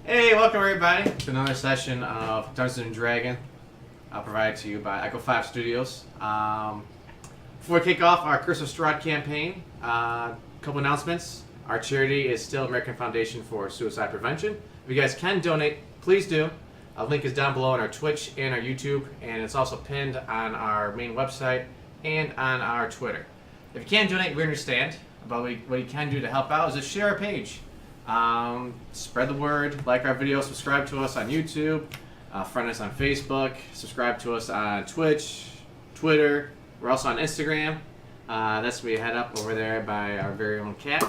Hey, welcome everybody to another session of Dungeons & Dragon, provided to you by Echo 5 Studios. Before we kick off our Curse of Strahd campaign, a couple announcements. Our charity is still American Foundation for Suicide Prevention. If you guys can donate, please do. A link is down below on our Twitch and our YouTube, and it's also pinned on our main website and on our Twitter. If you can't donate, we understand, but what you can do to help out is just share our page. Spread the word, like our videos, subscribe to us on YouTube, friend us on Facebook, subscribe to us on Twitch, Twitter. We're also on Instagram. That's where we head up over there by our very own cat.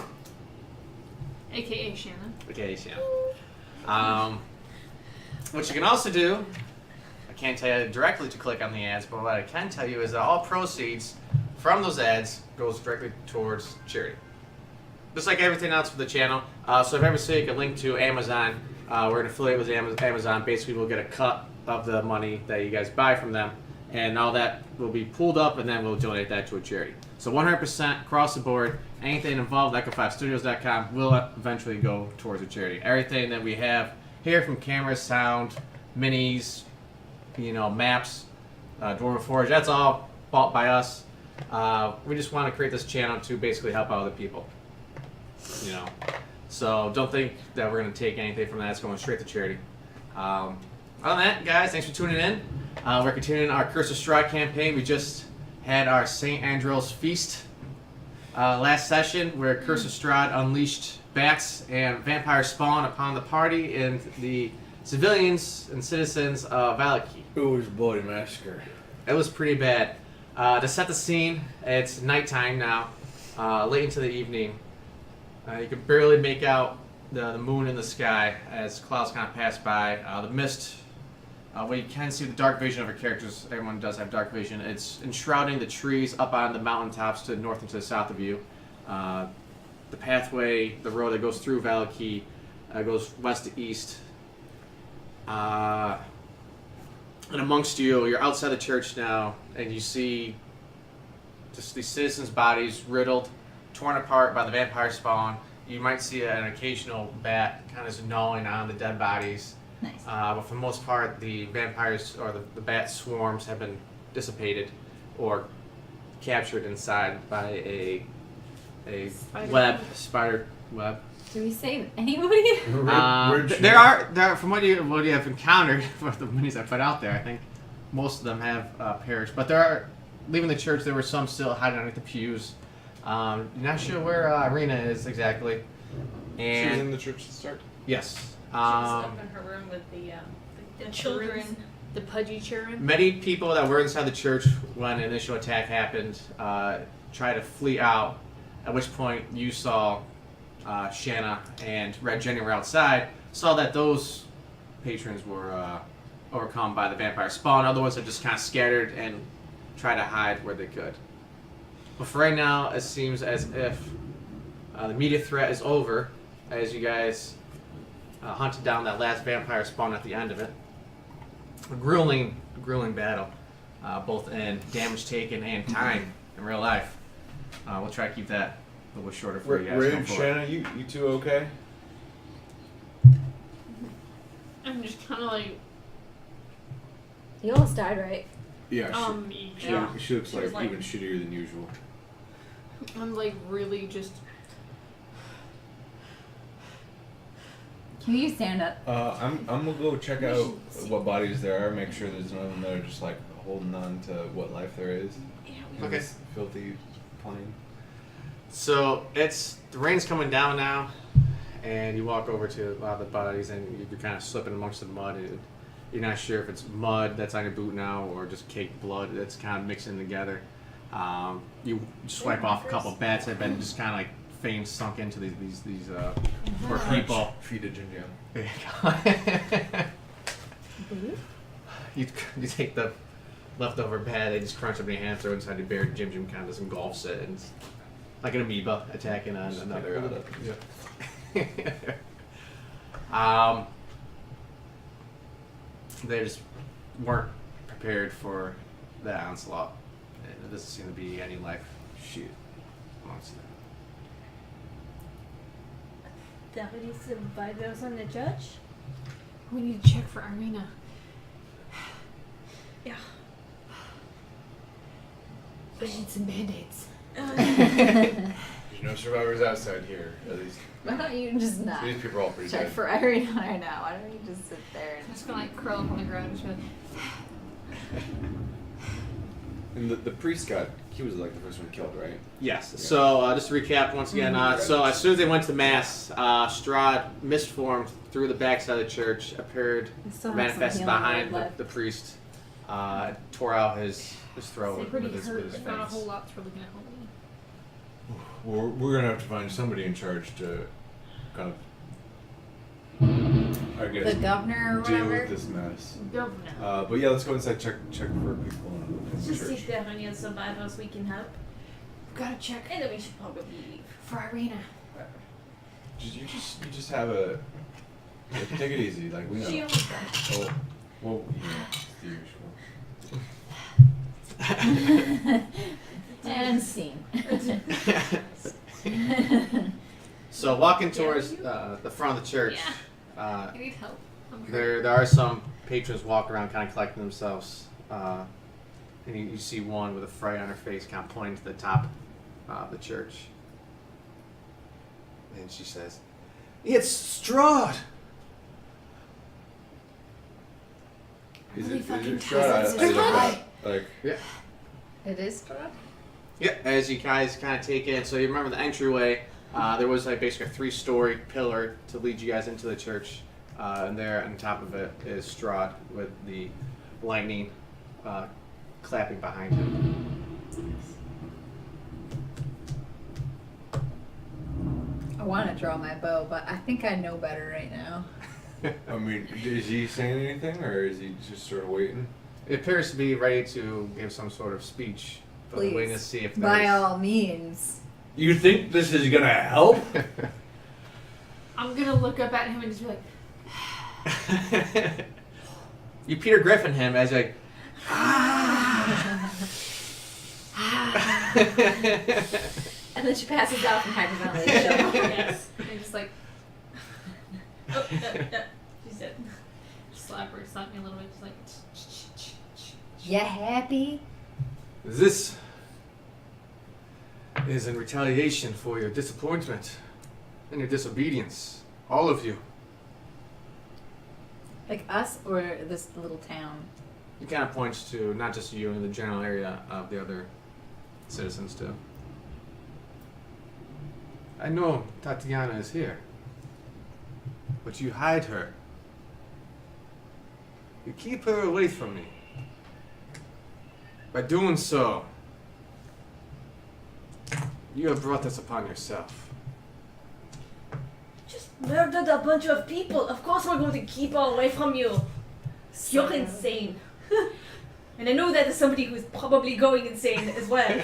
AKA Shannon. AKA Shannon. What you can also do, I can't tell you directly to click on the ads, but what I can tell you is that all proceeds from those ads goes directly towards charity. Just like everything else for the channel. So if ever see a link to Amazon, we're an affiliate with Amazon. Basically, we'll get a cut of the money that you guys buy from them, and all that will be pulled up, and then we'll donate that to a charity. So 100% across the board, anything involved with Echo5Studios.com will eventually go towards a charity. Everything that we have here, from cameras, sound, minis, maps, Dwarven Forge, that's all bought by us. We just want to create this channel to basically help out other people. So don't think that we're going to take anything from that. It's going straight to charity. Other than that, guys, thanks for tuning in. We're continuing our Curse of Strahd campaign. We just had our St. Andrew's Feast last session, where Curse of Strahd unleashed bats and vampire spawn upon the party and the civilians and citizens of Valaki. It was a bloody massacre. It was pretty bad. To set the scene, it's nighttime now, late into the evening. You can barely make out the moon in the sky as clouds kind of pass by. The mist, where you can see the dark vision of our characters. Everyone does have dark vision. It's enshrouding the trees up on the mountaintops to the north and to the south of you. The pathway, the road that goes through Valaki, goes west to east. And amongst you, you're outside the church now, and you see just these citizens' bodies riddled, torn apart by the vampire spawn. You might see an occasional bat kind of gnawing on the dead bodies. Nice. But for the most part, the vampires or the bat swarms have been dissipated or captured inside by a spider web. Do we save anybody? There are from what you have encountered for the minis I put out there, I think most of them have perished. But there are, leaving the church, there were some still hiding underneath the pews. Not sure where Irina is exactly. And She was in the church to start? yes. She was up in her room with the children, the pudgy children. Many people that were inside the church when the initial attack happened tried to flee out, at which point you saw Shanna and Red Jenny were outside, saw that those patrons were overcome by the vampire spawn. Other ones have just kind of scattered and tried to hide where they could. But for right now, it seems as if the immediate threat is over, as you guys hunted down that last vampire spawn at the end of it. A grueling battle, both in damage taken and time in real life. We'll try to keep that a little shorter for you guys. Ray and Shanna, you two okay? I'm just kind of like, You almost died, right? Yeah, yeah. she looks She was like even shittier than usual. I'm like really just. Can you stand up? I'm gonna go check out what bodies there are, make sure there's none of them that are just like holding on to what life there is. Yeah, Okay. This filthy plane. So the rain's coming down now, and you walk over to a lot of the bodies, and you're kind of slipping amongst the mud. And you're not sure if it's mud that's on your boot now or just caked blood that's kind of mixing together. You swipe off a couple bats that have been just kind of like feigned sunk into these poor people. Feed a Jin Jam. There you go. You take the leftover bat, they just crunch up in your hand, throw it inside your bear. Jim kind of just engulfs it, and it's like an amoeba attacking on another. They just weren't prepared for the onslaught. There doesn't seem to be any life shoot amongst them. That what he said, 5 hours on the judge? We need to check for Irina. Yeah. I need some band-aids. There's no survivors outside here, at least. Why don't you just not These people are all pretty check dead. for Irina right now? Why don't you just sit there I'm and just gonna like curl up on the ground and just be like, And the priest he was like the first one killed, right? Yes. So just to recap once again. So as soon as they went to mass, Strahd misformed through the backside of the church, appeared, I still have some manifested healing behind word left. the priest, tore out his throat with pretty his hurt, but not a fangs. whole lot for looking at Halloween. We're gonna have to find somebody in charge to kind of, I guess, the governor or deal whatever? with this mess. Governor. But yeah, let's go inside, check for people in Let's the just see church. if there are any survivors we can help. Gotta check And then we should probably leave. for Irina. You just have a take it easy, like we know. She always does. Oh, well, it's the usual. And scene. So walking towards the front of the church, I need help. I'm hurt. there are some patrons walking around, kind of collecting themselves, and you see one with a fright on her face, kind of pointing to the top of the church, and she says, "It's Strahd." Is Really it fucking Strahd? tough. I don't know. Strahd. Like, It is Strahd? Yeah, as you guys kind of take in, so you remember the entryway. There was like basically a 3-story pillar to lead you guys into the church, and there on top of it is Strahd with the lightning clapping behind him. I want to draw my bow, but I think I know better right now. I mean, is he saying anything, or is he just sort of waiting? It appears to be ready to give some sort of speech, but we're waiting to Please, see if by there's... all means. You think this is gonna help? I'm gonna look up at him and just be like, You Peter Griffin him as like... And then she passes out from hyperventilation. Yes. and just like, Oh, no. She said. slap her, slap me a little bit, just like, You happy? This is in retaliation for your disappointment and your disobedience. All of you. Like us or this little town? He kind of points to not just you and the general area of the other citizens too. I know Tatiana is here, but you hide her. You keep her away from me. By doing so, you have brought this upon yourself. Just murdered a bunch of people. Of course we're going to keep her away from you. You're insane. And I know that as somebody who's probably going insane as well.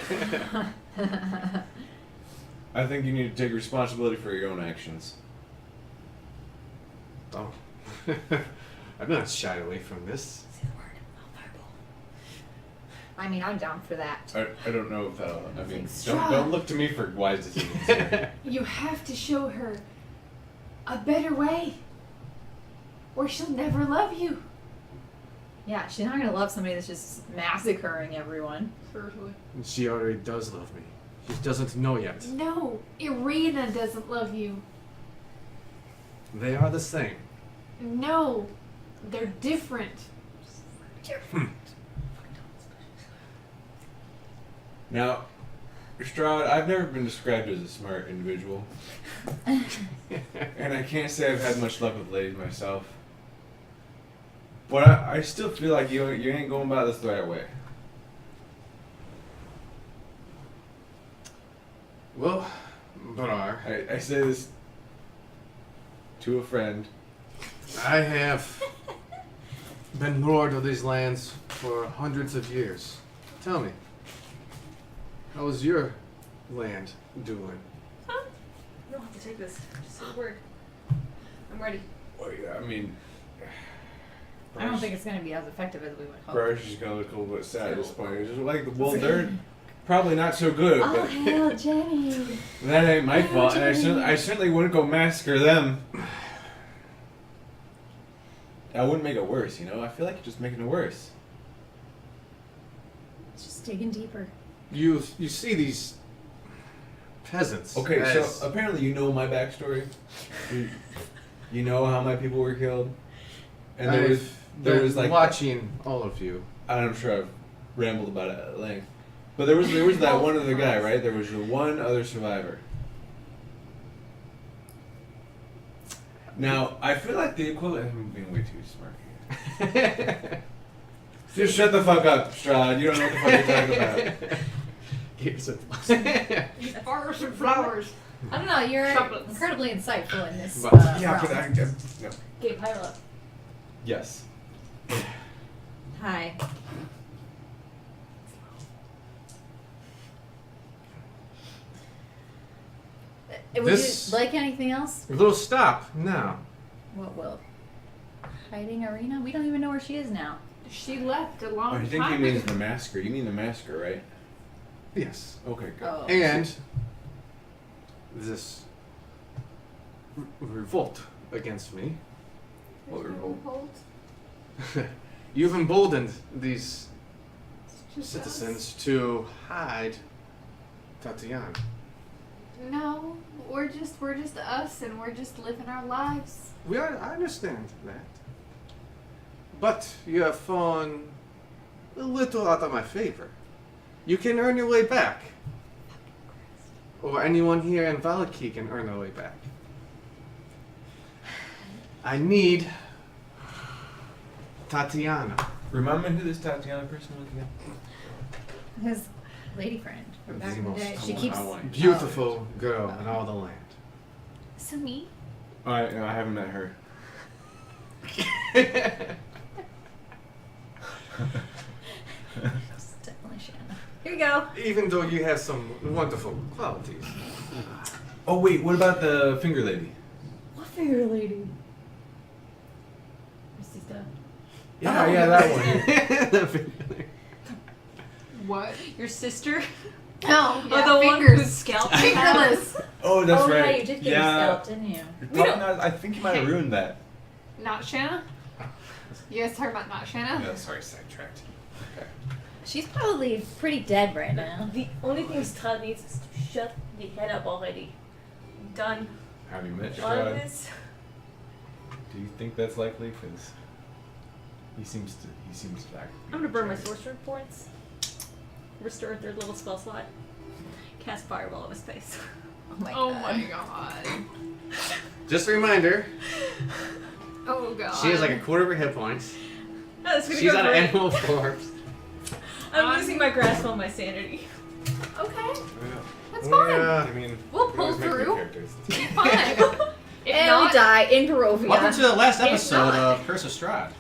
I think you need to take responsibility for your own actions. Oh. I've not shied away from this. Say the word. Nonverbal. I mean, I'm down for that. I don't know if that'll. I mean, Strahd. don't look to me for wise decisions here. you have to show her a better way, or she'll never love you. Yeah, she's not gonna love somebody that's just massacring everyone. Seriously. She already does love me. She just doesn't know yet. No, Irina doesn't love you. They are the same. No, they're different. Now, Strahd, I've never been described as a smart individual, and I can't say I've had much luck with ladies myself. But I still feel like you ain't going about this the right way. Well, Barar, I say this to a friend. I have been lord of these lands for hundreds of years. Tell me, how is your land doing? You don't have to take this. Just say the word. I'm ready. Well, yeah, I mean, I don't think it's gonna be as effective as we would hope. Bryce is gonna look a little bit sad at this point. It's just like, well, they're probably not so good, Oh, but hell, Jenny. that ain't my fault, and I certainly wouldn't go massacre them. I wouldn't make it worse, you know? I feel like you're just making it worse. It's just digging deeper. You see these peasants. Okay, as- so apparently you know my backstory. You know how my people were killed. And there was like watching all of you. I'm sure I've rambled about it at length. But there was that one other guy, right? There was the one other survivor. Now, I feel like the equivalent. I'm being way too smart here. Just shut the fuck up, Strahd. You don't know what the fuck you're talking about. Here's a These bars and flowers. I don't know, you're Chocolates. incredibly insightful in this. Yeah, but realm. no. Okay, pile up. Yes. Hi. Would This- you like anything else? little stop now. What will? Hiding Arena? We don't even know where she is now. She left a long Oh, I time think you mean ago. the masker. You mean the masker, right? Yes. Okay, good. Oh. And this revolt against me. What revolt? You've emboldened these Just citizens to hide Tatiana. us. No, we're just us, and we're just living our lives. I understand that. But you have fallen a little out of my favor. You can earn your way back. Or anyone here in Valaki can earn their way back. I need Tatiana. Remind me who this Tatiana person was again? His lady friend from back in the day. She I keeps. want- Beautiful girl in all the land. So me? Alright, no, I haven't met her. It's definitely Shanna. Here you go. Even though you have some wonderful qualities. Oh wait, what about the finger lady? What finger lady? Your sister. Yeah, that one. What? Your sister? No, Oh, the one whose scalp you have? fingerless. Oh, that's oh, right. yeah, you did get your scalp, didn't you? You're talking about- I think you might have ruined that. Not Shanna? You guys talking about not Shanna? No, sorry, sidetracked. Okay. She's probably pretty dead right now. The only thing Strahd needs is to shut the head up already. Done. Have you met A lot of Strahd? this. Do you think that's likely? Because he seems like. I'm gonna burn my sorcerer points. Restore a third level spell slot. Cast fireball in his face. Oh my Oh god. my god. Just a reminder, Oh god. she has like a quarter of her hit points. That's gonna She's go on an great. animal form. I'm losing my grasp on my sanity. Okay. That's Yeah, fine. I mean, We'll they pull always make new through. characters. Be fine. If And not, we die in Barovia. Welcome to the last If episode not- of Curse of Strahd.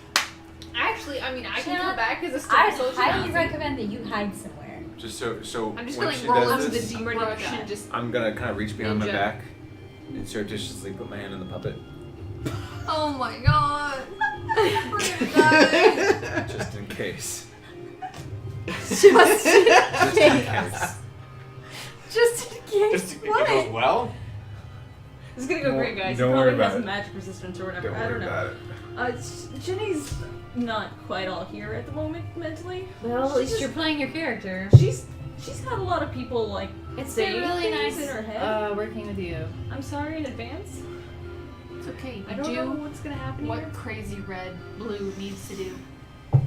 actually, I mean, I can Shanna, go back as a I stone soldier. highly now. recommend that you hide somewhere. Just so I'm just when gonna she roll does into the this, deep I'm ready to brush die. and just. I'm gonna kind of reach behind my Ninja. back and surreptitiously put my hand on the puppet, Oh my god. We're gonna die. just in case. Just in Just in case. case. Just in case. Just, it what? goes well. This is gonna go Don't- great, guys. don't He worry probably has about it. magic resistance or whatever. Don't I worry don't know. about it. Jenny's not quite all here at the moment mentally. Well, at She's least just- you're playing your character. She's had a lot of people like It's saying been really things nice in her head. working with you. I'm sorry in advance. It's okay. I don't know what's gonna happen what here. crazy red blue needs to do.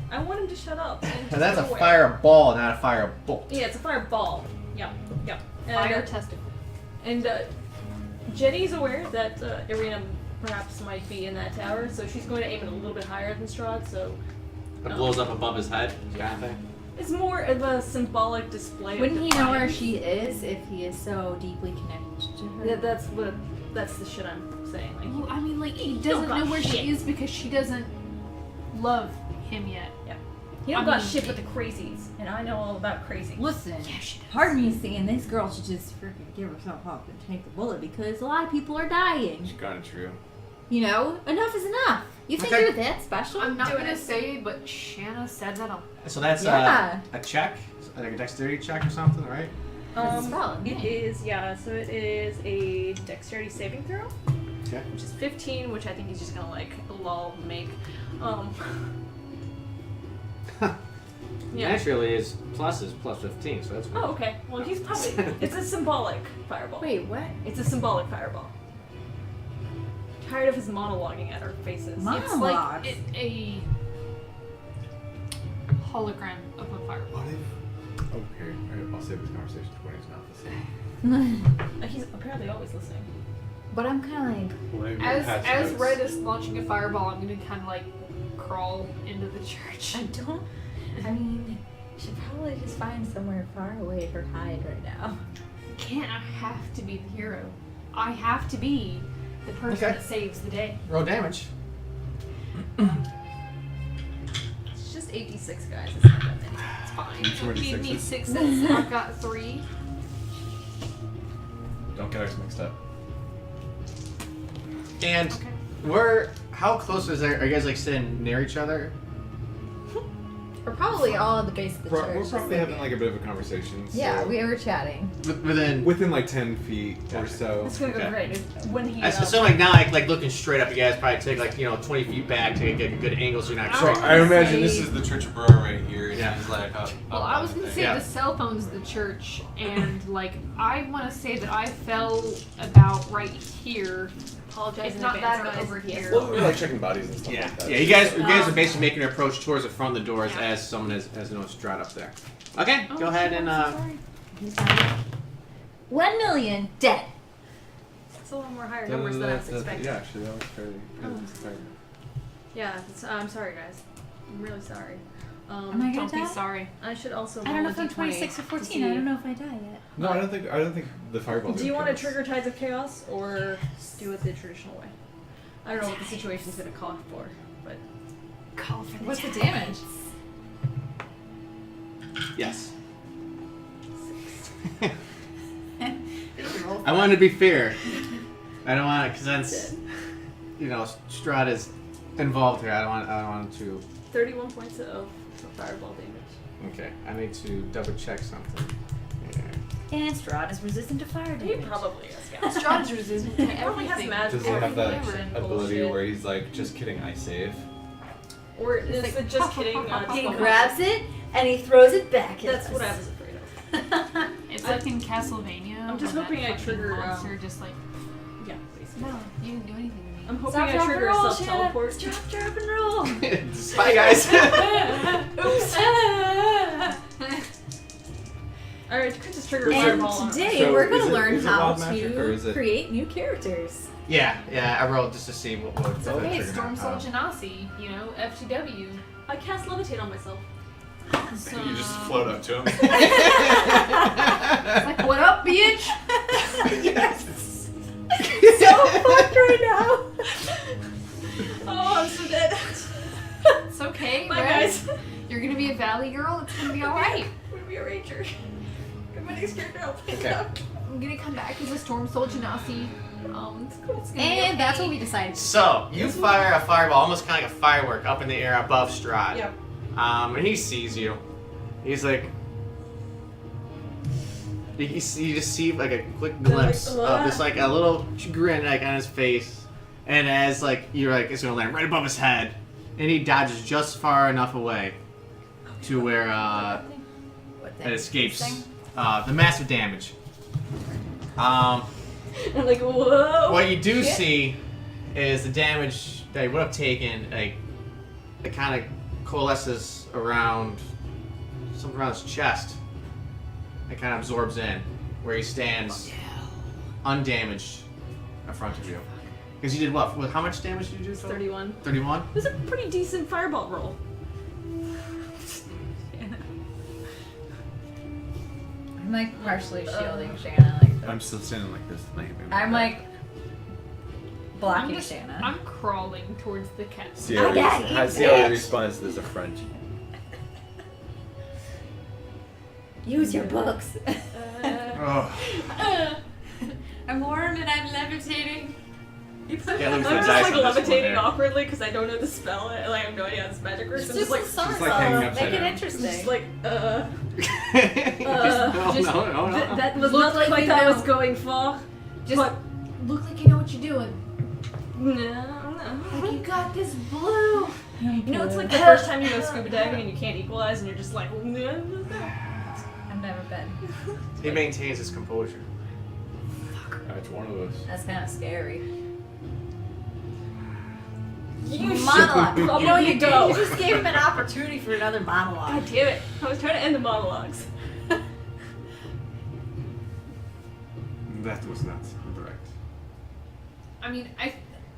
I want him to shut up. And just And that's a be aware. fireball, not a firebolt. Yeah, it's a fireball. Yep. And, Fire testicle. And Jenny's aware that Irina perhaps might be in that tower, so she's going to aim it a little bit higher than Strahd. So It blows up above his head, kind of thing. it's more of a symbolic display. Wouldn't of he know where defiance. she is if he is so deeply connected to her? Yeah, that's the shit I'm saying. Like, Well, I mean, like, he You doesn't don't know got where shit. she is because she doesn't love him yet. he don't I got mean, shit with the crazies, and I know all about crazies. Listen, she does. part of me is saying this girl should just freaking give herself up and take the bullet because a lot of people are dying. It's kind of true. You know, enough is enough. You think Okay. you're that special? I'm not doing gonna it. say, but Shanna said that on. So that's Yeah. a check, like a dexterity check or something, right? It's a spell, It yeah. is, yeah. So it is a dexterity saving throw. Okay. which is 15, which I think he's just gonna like lol make. Yeah. Naturally, his plus is plus 15, so that's good. Oh, okay. Well, he's probably. It's a symbolic fireball. Wait, what? It's a symbolic fireball. Tired of his monologuing at our faces. It's Monologues. like a hologram of a fireball. What if? Okay, alright, I'll save this conversation when he's not listening. He's apparently always listening. But I'm kind of like, What if As Red is launching a fireball, I'm gonna kind of like crawl into the church. I mean, you should probably just find somewhere far away or hide right now. Can't I have to be the hero? I have to be the person Okay. that saves the day. Roll damage. It's just 86, guys. It's not that many. It's fine. Each one Feed is me sixes. 6s. I've got 3. Don't get us mixed up. And Okay. how close is there? Are you guys like sitting near each other? We're probably all at the base of the church. We're probably having like a bit of a conversation. So Yeah, we were chatting. Within. within like 10 feet or so. It's gonna go Okay. great. When he. So like now, like looking straight up, you guys probably take like 20 feet back to get a good angle, so you're not. I So was straight. I imagine say- this is the Church of Burr right here, and Yeah. he's like up. Well, I was gonna say Yeah. the cell phone's the church, and like I want to say that I fell about right here. Apologize It's in not advance, that or guys. over here. Well, we're like checking bodies and stuff Yeah, like that. yeah. You guys are basically making an approach towards the front of the doors Yeah. as someone has no Strahd up there. Okay, Oh, go ahead and I'm so sorry. He's got 1 million dead. It's a lot more higher numbers than I was expecting. Yeah, actually, that was fairly. Yeah, I'm sorry, guys. I'm really sorry. Am I gonna Don't be die? sorry. I should also. I don't roll know a if I'm D20 26 or to 14. see- I don't know if I die yet. No, I don't think the fireball. Do you want to trigger Tides of Chaos or do it the traditional way? I don't know what the situation's gonna call for, but Call for the what's the damage. damage? yes. I wanted to be fair. I don't want it because since Strahd is involved here. I don't want to. 31 points of fireball damage. Okay, I need to double check something. Yeah. And Strahd is resistant to fire He damage. probably is. Strahd is resistant to He probably has everything. magic. Does he have that Bullshit. ability where he's like, just kidding, I save? Or is It's it like, just kidding? He spell grabs it and he throws it back. magic? At That's us. what I was afraid of. It's like in Castlevania. I'm just when hoping that I fucking trigger, monster just like, Yeah, basically. no, you didn't do anything to me. I'm hoping Stop, I drop, trigger and a roll, self Shanna. teleport. Stop, drop, and roll. Bye, guys. Oops. Alright, you could just trigger a And fireball on today So we're going is to it- learn is it how wild magic, or is to it- create new characters. yeah, I rolled just to see what It's okay, trigger Storm now. Soul Genasi, FTW. I cast levitate on myself. So, You just float up to him. It's like, what up, bitch? Yes. So fucked right now. Oh, I'm so dead. It's okay, Bye, Red. guys. You're gonna be a valley girl. It's gonna be alright. I'm gonna be a ranger. Get my next character out. Okay. I'm gonna come back as a Storm Soul Genasi. It's cool. It's gonna be And that's okay. what we decided. So you fire a fireball, almost kind of like a firework, up in the air above Strahd. Yep. And he sees you. He's like, you just see like a quick glimpse of this like a little grin like on his face, and as like you're like it's gonna land right above his head, and he dodges just far enough away to where What it escapes Thing? the massive damage. I'm like, whoa. What you do Shit. see is the damage that he would have taken, like, it kind of coalesces around something around his chest. It kind of absorbs in, where he stands undamaged in front of you. Because you did what? How much damage did you do? 31. 31? It was a pretty decent fireball roll. I'm like partially shielding Shanna. Like I'm still standing like this. I'm like blocking I'm Shanna. I'm crawling towards the cat. See I got you, how Sierra bitch. responds to this affront. Use your books. Oh. I'm warm and I'm levitating. Yeah, I'm look at the just dice like on this one levitating there. awkwardly because I don't know the spell. I have no idea how this magic works. I'm just like, Just like hanging upside Make it down. interesting. just like, no, just- no. that was Look not like quite you what I know. was going for. Just But look like you know what you're doing. No. Like, you got this blue. You know, it's like the first time you go scuba diving and you can't equalize and you're just like, I've never been. He maintains his composure. That's one of us. That's kind of scary. you should Monologue. probably You know, you go. just gave him an opportunity for another monologue. God damn it. I was trying to end the monologues. That was not correct. I mean,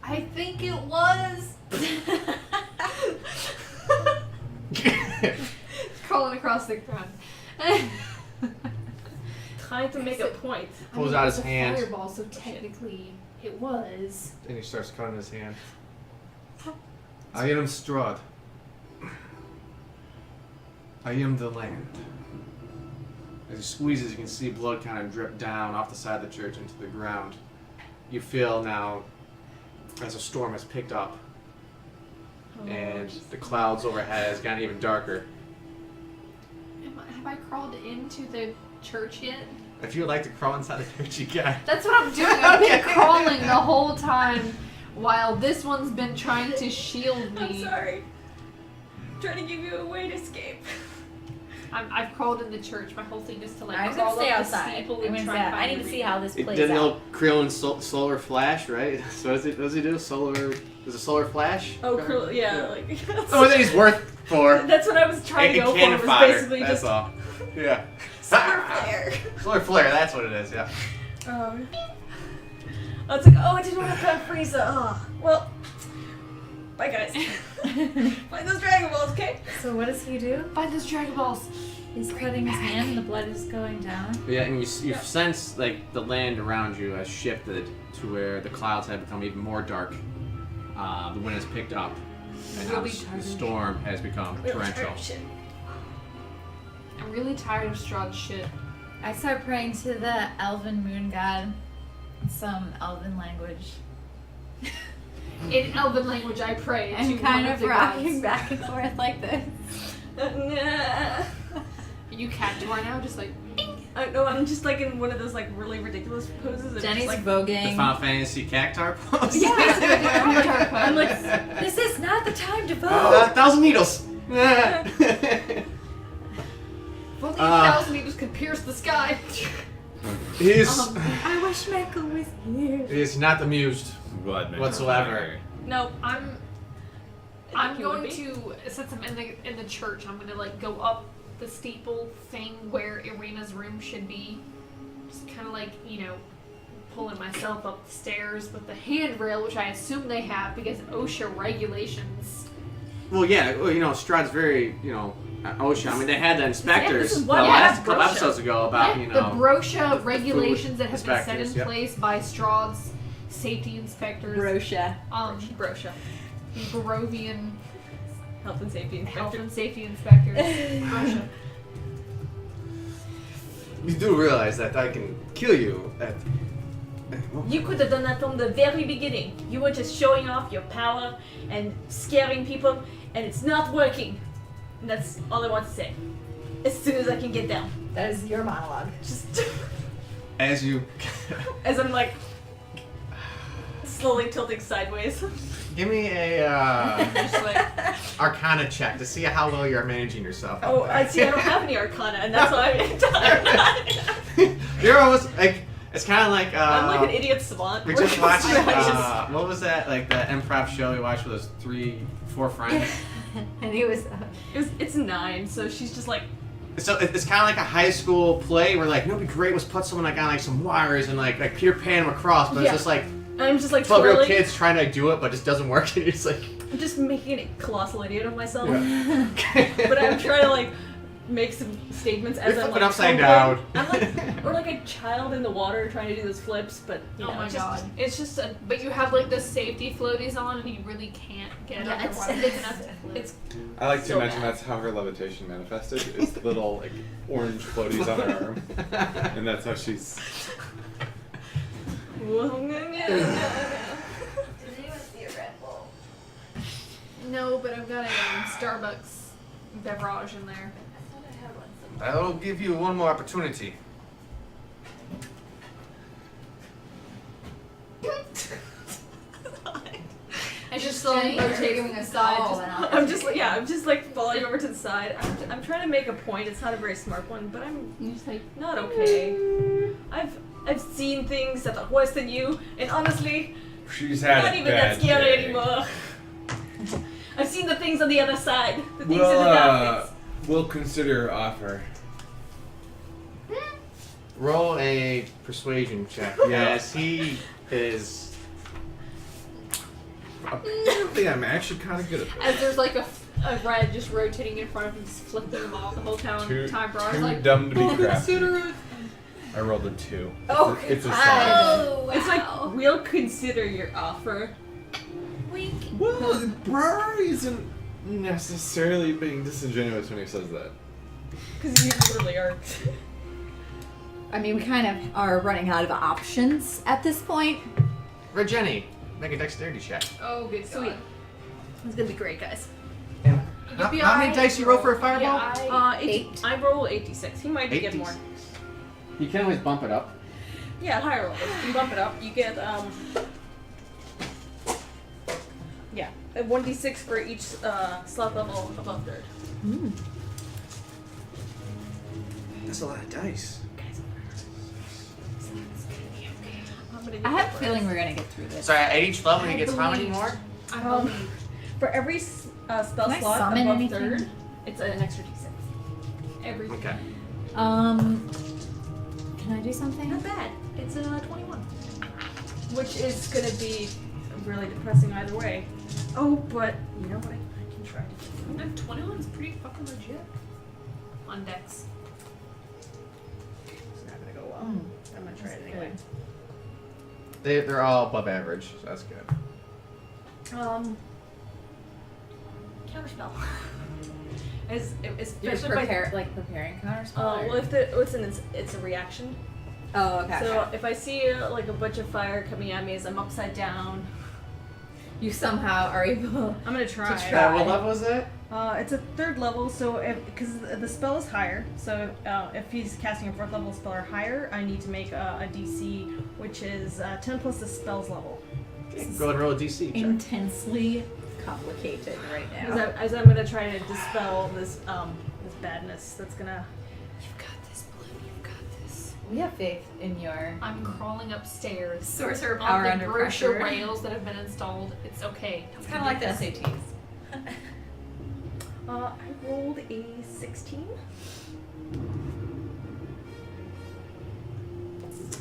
I think it was. Crawling across the ground. Trying to make a point. Pulls out his it's a hand. Fireball, so technically it was. And he starts cutting his hand. I am Strahd. I am the land. As he squeezes, you can see blood kind of drip down off the side of the church into the ground. You feel now, as a storm has picked up, and the clouds overhead has gotten even darker. Have I crawled into the church yet? If you would like to crawl inside the church, you can. That's what I'm doing. I've been crawling the whole time while this one's been trying to shield me. I'm sorry. I'm trying to give you a way to escape. I've crawled in the church. My whole thing is to like I'm crawl gonna stay up outside. the steeple I'm and gonna try stay and out. I find need the to see reading. how this It plays didn't out. know Krillin solar flash, right? So what does he do? Solar? Is it solar flash? Oh, Krill, yeah, like. Oh, what he's worth for. That's what I was trying to go for. Cannon Was fodder, basically that's just all. Yeah. solar flare. Solar flare, that's what it is, yeah. I was like, oh, I didn't want to cut Frieza. Oh, well, bye guys. Find those Dragon Balls, okay? So what does he do? Find those Dragon Balls. He's cutting his hand and the blood is going down. Yeah, and you sense like the land around you has shifted to where the clouds have become even more dark. The wind has picked up, and now Really the tired. storm has become torrential. I'm really tired of Strahd's shit. I start praying to the elven moon god in some elven language. In Elven language, I pray. I'm to kind one of the rocking gods. back and forth like this. You Cactuar now, just like. No, I'm just like in one of those like really ridiculous poses. And Jenny's just, like, The voguing. Final Fantasy cactar pose. Yeah, I'm like, This is not the time to vote. 1,000 needles. If only 1,000 needles could pierce the sky. He's I wish Michael was here. he's not amused whatsoever. no, I'm I'm you would going be. to, since I'm in the church, I'm gonna like go up the steeple thing where Irina's room should be. Just kind of like, you know, pulling myself up the stairs with the handrail, which I assume they have because OSHA regulations. Well, yeah, well, you know, Strahd's very, you know, OSHA. I mean, they had the inspectors this is the what- last yeah, couple brochure. episodes ago about, Yeah, you the know, brochure regulations that have been set inspectors, in yep. place by Strahd's safety inspectors. Brosha. Brosha. The Barovian Health and safety health inspector. and safety inspectors. Brochure. you do realize that I can kill you at. You could have done that from the very beginning. You were just showing off your power and scaring people, and it's not working. And that's all I want to say. As soon as I can get down. That is your monologue. Just As you as I'm like slowly tilting sideways. give me a Just like, Arcana check to see how well you're managing yourself. oh, I see I don't have any Arcana, and that's why You're almost like it's kind of like I'm like an idiot savant. we We're just watched. just- What was that? Like the improv show we watched with those 3-4 friends. And he was. It's 9, so she's just like, So it's kind of like a high school play where like, it'd be great was put someone like on like some wires and like Peter Pan them across, but Yeah. it's just like I'm just like 12-year-old twirling. kids trying to do it, but it just doesn't work. And you're just like, I'm just making a colossal idiot of myself. yeah. But I'm trying to like make some statements as You're I'm flipping like upside tumbling. down. I'm like, or like a child in the water trying to do those flips, but you know, Oh my just, god. It's just a, but you have like the safety floaties on and you really can't get Yeah, underwater. it's- enough to flip. It's I like to So imagine bad. that's how her levitation manifested. It's little like orange floaties on her arm, and that's how she's. No, but I've got a Starbucks beverage in there. I'll give you one more opportunity. just like rotating aside. I'm just like falling over to the side. I'm trying to make a point. It's not a very smart one, but I'm You just like not okay. I've seen things that are worse than you, and honestly, She's had not a even bad that scary day. anymore. I've seen the things on the other side. The things in We'll, the darkness. we'll consider your offer. Roll a persuasion check. Yes, he is. Apparently, I'm actually kind of good at this. as there's like a red just rotating in front of him, just flipping him off the whole time. Too Bron's too like, dumb to be "Oh, crafty. consider it." I rolled a 2. Oh, it's a God. 7. Oh, It's like we'll consider your offer. Wink. Well, Brar isn't necessarily being disingenuous when he says that. Because you literally are. I mean, we kind of are running out of options at this point. Regeni, make a dexterity check. Oh, good. Sweet. It's gonna be great, guys. And You'll be how many alright, dice you roll for a fireball? Yeah, 8. I roll 86. He might get more. You can always bump it up. Yeah, higher roll. You bump it up. You get yeah, a 1d6 for each slot level above 3rd. That's a lot of dice. I'm gonna do I have a that feeling we're gonna get through this. So at each level, he I gets how many believe- more? I Um, believe. For every spell Can I slot summon above anything? 3rd, it's an extra d6. Everything. Okay. Can I do something? Not bad. It's a 21. Which is gonna be really depressing either way. Oh, but you know what? I can try to do. And 21 is pretty fucking legit. On Dex. It's not gonna go well. Mm. I'm gonna try it anyway. They're all above average, so that's good. Counterspell. You're Especially if I, preparing counterspell. well, if it's a reaction. Oh, okay. So if I see like a bunch of fire coming at me as I'm upside down, you somehow are able. I'm gonna try. try. What level is it? It's a 3rd level, so because the spell is higher, so if he's casting a 4th level spell or higher, I need to make a DC, which is 10 plus the spell's level. Go ahead and roll a DC check. Intensely complicated right now. As I'm gonna try to dispel this this badness that's gonna. You've got this, Blue. You've got this. We have faith in your I'm crawling upstairs. sorcerer On power the under brochure pressure. rails that have been installed. It's okay. It's kind of like the SATs. I rolled a 16.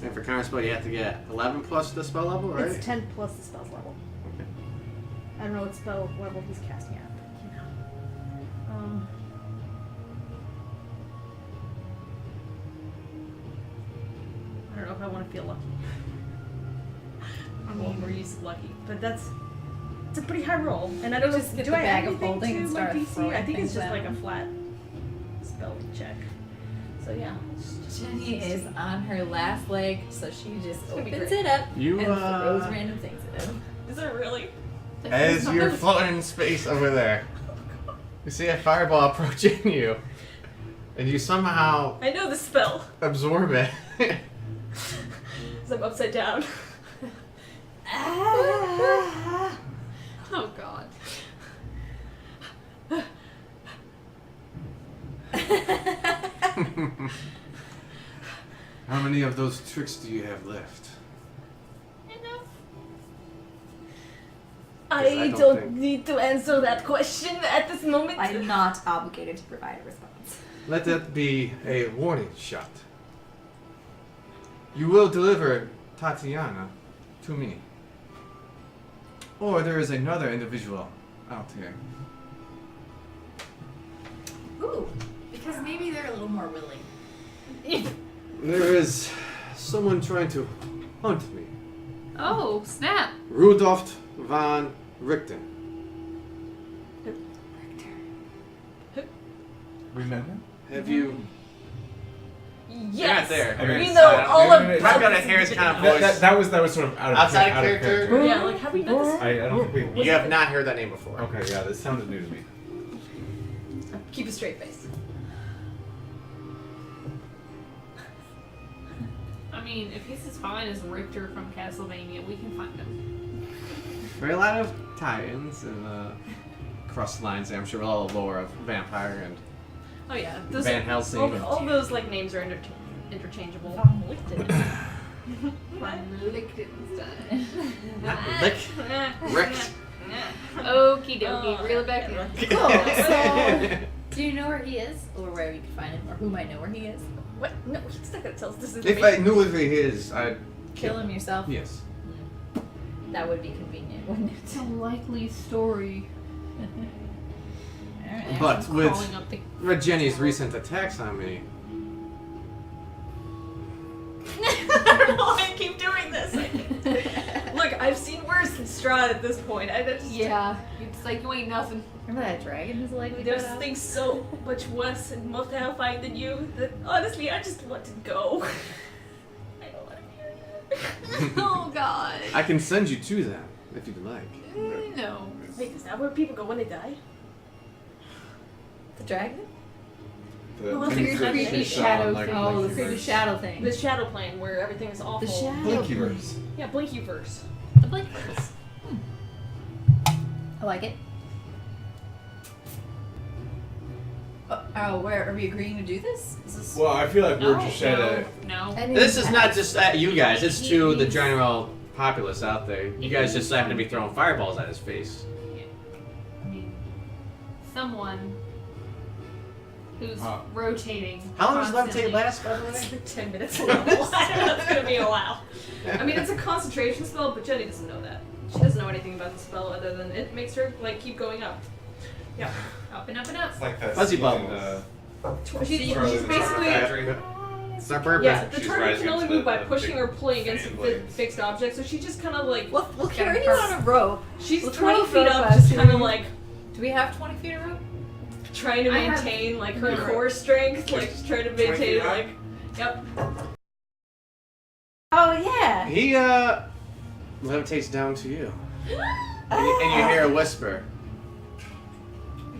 And for counterspell, you have to get 11 plus the spell level, right? It's 10 plus the spell's level. Okay. I don't know what spell level he's casting at. I don't know if I want to feel lucky. We're used to lucky, but it's a pretty high roll, and I don't know. Just get Do the I bag add of anything holding to and my start DC? throwing I think it's things just like out. a flat spell check. So yeah. Jenny is on her last leg, so she just gonna be opens great. it up You, and throws random things at him. Is it really? As you're floating in space over there, you see a fireball approaching you, and you somehow I know the spell. absorb it. Because I'm upside down. Oh god. How many of those tricks do you have left? Enough. I don't don't think- need to answer that question at this moment. I'm not obligated to provide a response. Let that be a warning shot. You will deliver Tatiana to me. Or there is another individual out here. Ooh, because maybe they're a little more willing. There is someone trying to hunt me. Oh, snap. Rudolf von Richten. Remember? Have you... Yes. You're not there. We You're know inside. all Wait, of wait, wait. I've got a Harris kind of voice. That was sort of out of Outside out of character? Yeah, like have we done this? I don't think we. You have not heard that name before. Okay, yeah, this sounded new to me. Keep a straight face. I mean, if he's as fine as Richter from Castlevania, we can find him. There are a lot of tie-ins and cross lines there. I'm sure with all the lore of Vampire and Oh yeah, those, Van Helsing. all those like names are interchangeable. Von Lichten. Liechtenstein. Lick. Rick. Okie dokie, reel it back in. Cool. So, do you know where he is, or where we can find him, or who might know where he is? What? No, he's not gonna tell us this If information. I knew where he is, I'd Kill him yourself. Yes. That would be convenient, wouldn't It's it? a likely story. Alright. But I'm with calling up the Jenny's recent attacks on me, I don't know why I keep doing this. Look, I've seen worse than Strahd at this point. I just yeah, it's like you ain't nothing. Remember that dragon who's likely There's to things so much worse and more terrifying than you that honestly I just want to go. I don't want to hear you. Oh God. I can send you to them if you'd like. No. Wait, is that where people go when they die? The dragon? Well, The creepy creepy shadow like thing. Oh, the Blinkyverse. creepy shadow thing. The shadow plane where everything is awful. The shadow. Blinkyverse. Yeah, Blinkyverse. The Blakeverse. I like it. Oh, where are we agreeing to do this? Is this? Well, I feel like we're No, just at a. no. I didn't This is have- not just at you guys, it's to the general populace out there. You guys just happen to be throwing fireballs at his face. I mean, someone who's Huh. rotating. How long does constantly. levitate last, by the way? It's like 10 minutes long. I don't know it's gonna be a while. I mean, it's a concentration spell, but Jenny doesn't know that. She doesn't know anything about the spell other than it makes her like keep going up. Yeah. Up and up and up. It's like that Fuzzy scene bubbles. She's Charlie she's the basically. Suburban. Yeah, the She's target rising can only to move by the pushing big or pulling against fan a blades. fixed object, so she just kind of like. We'll carry you on a rope. She's we'll 20 throw a feet rope up, at just you. kind of like Do we have 20 feet of rope? trying to I have- maintain like her You're right. core strength, like just trying to 20 maintain feet like. high? Yep. Oh, yeah. He levitates down to you. And you hear a whisper.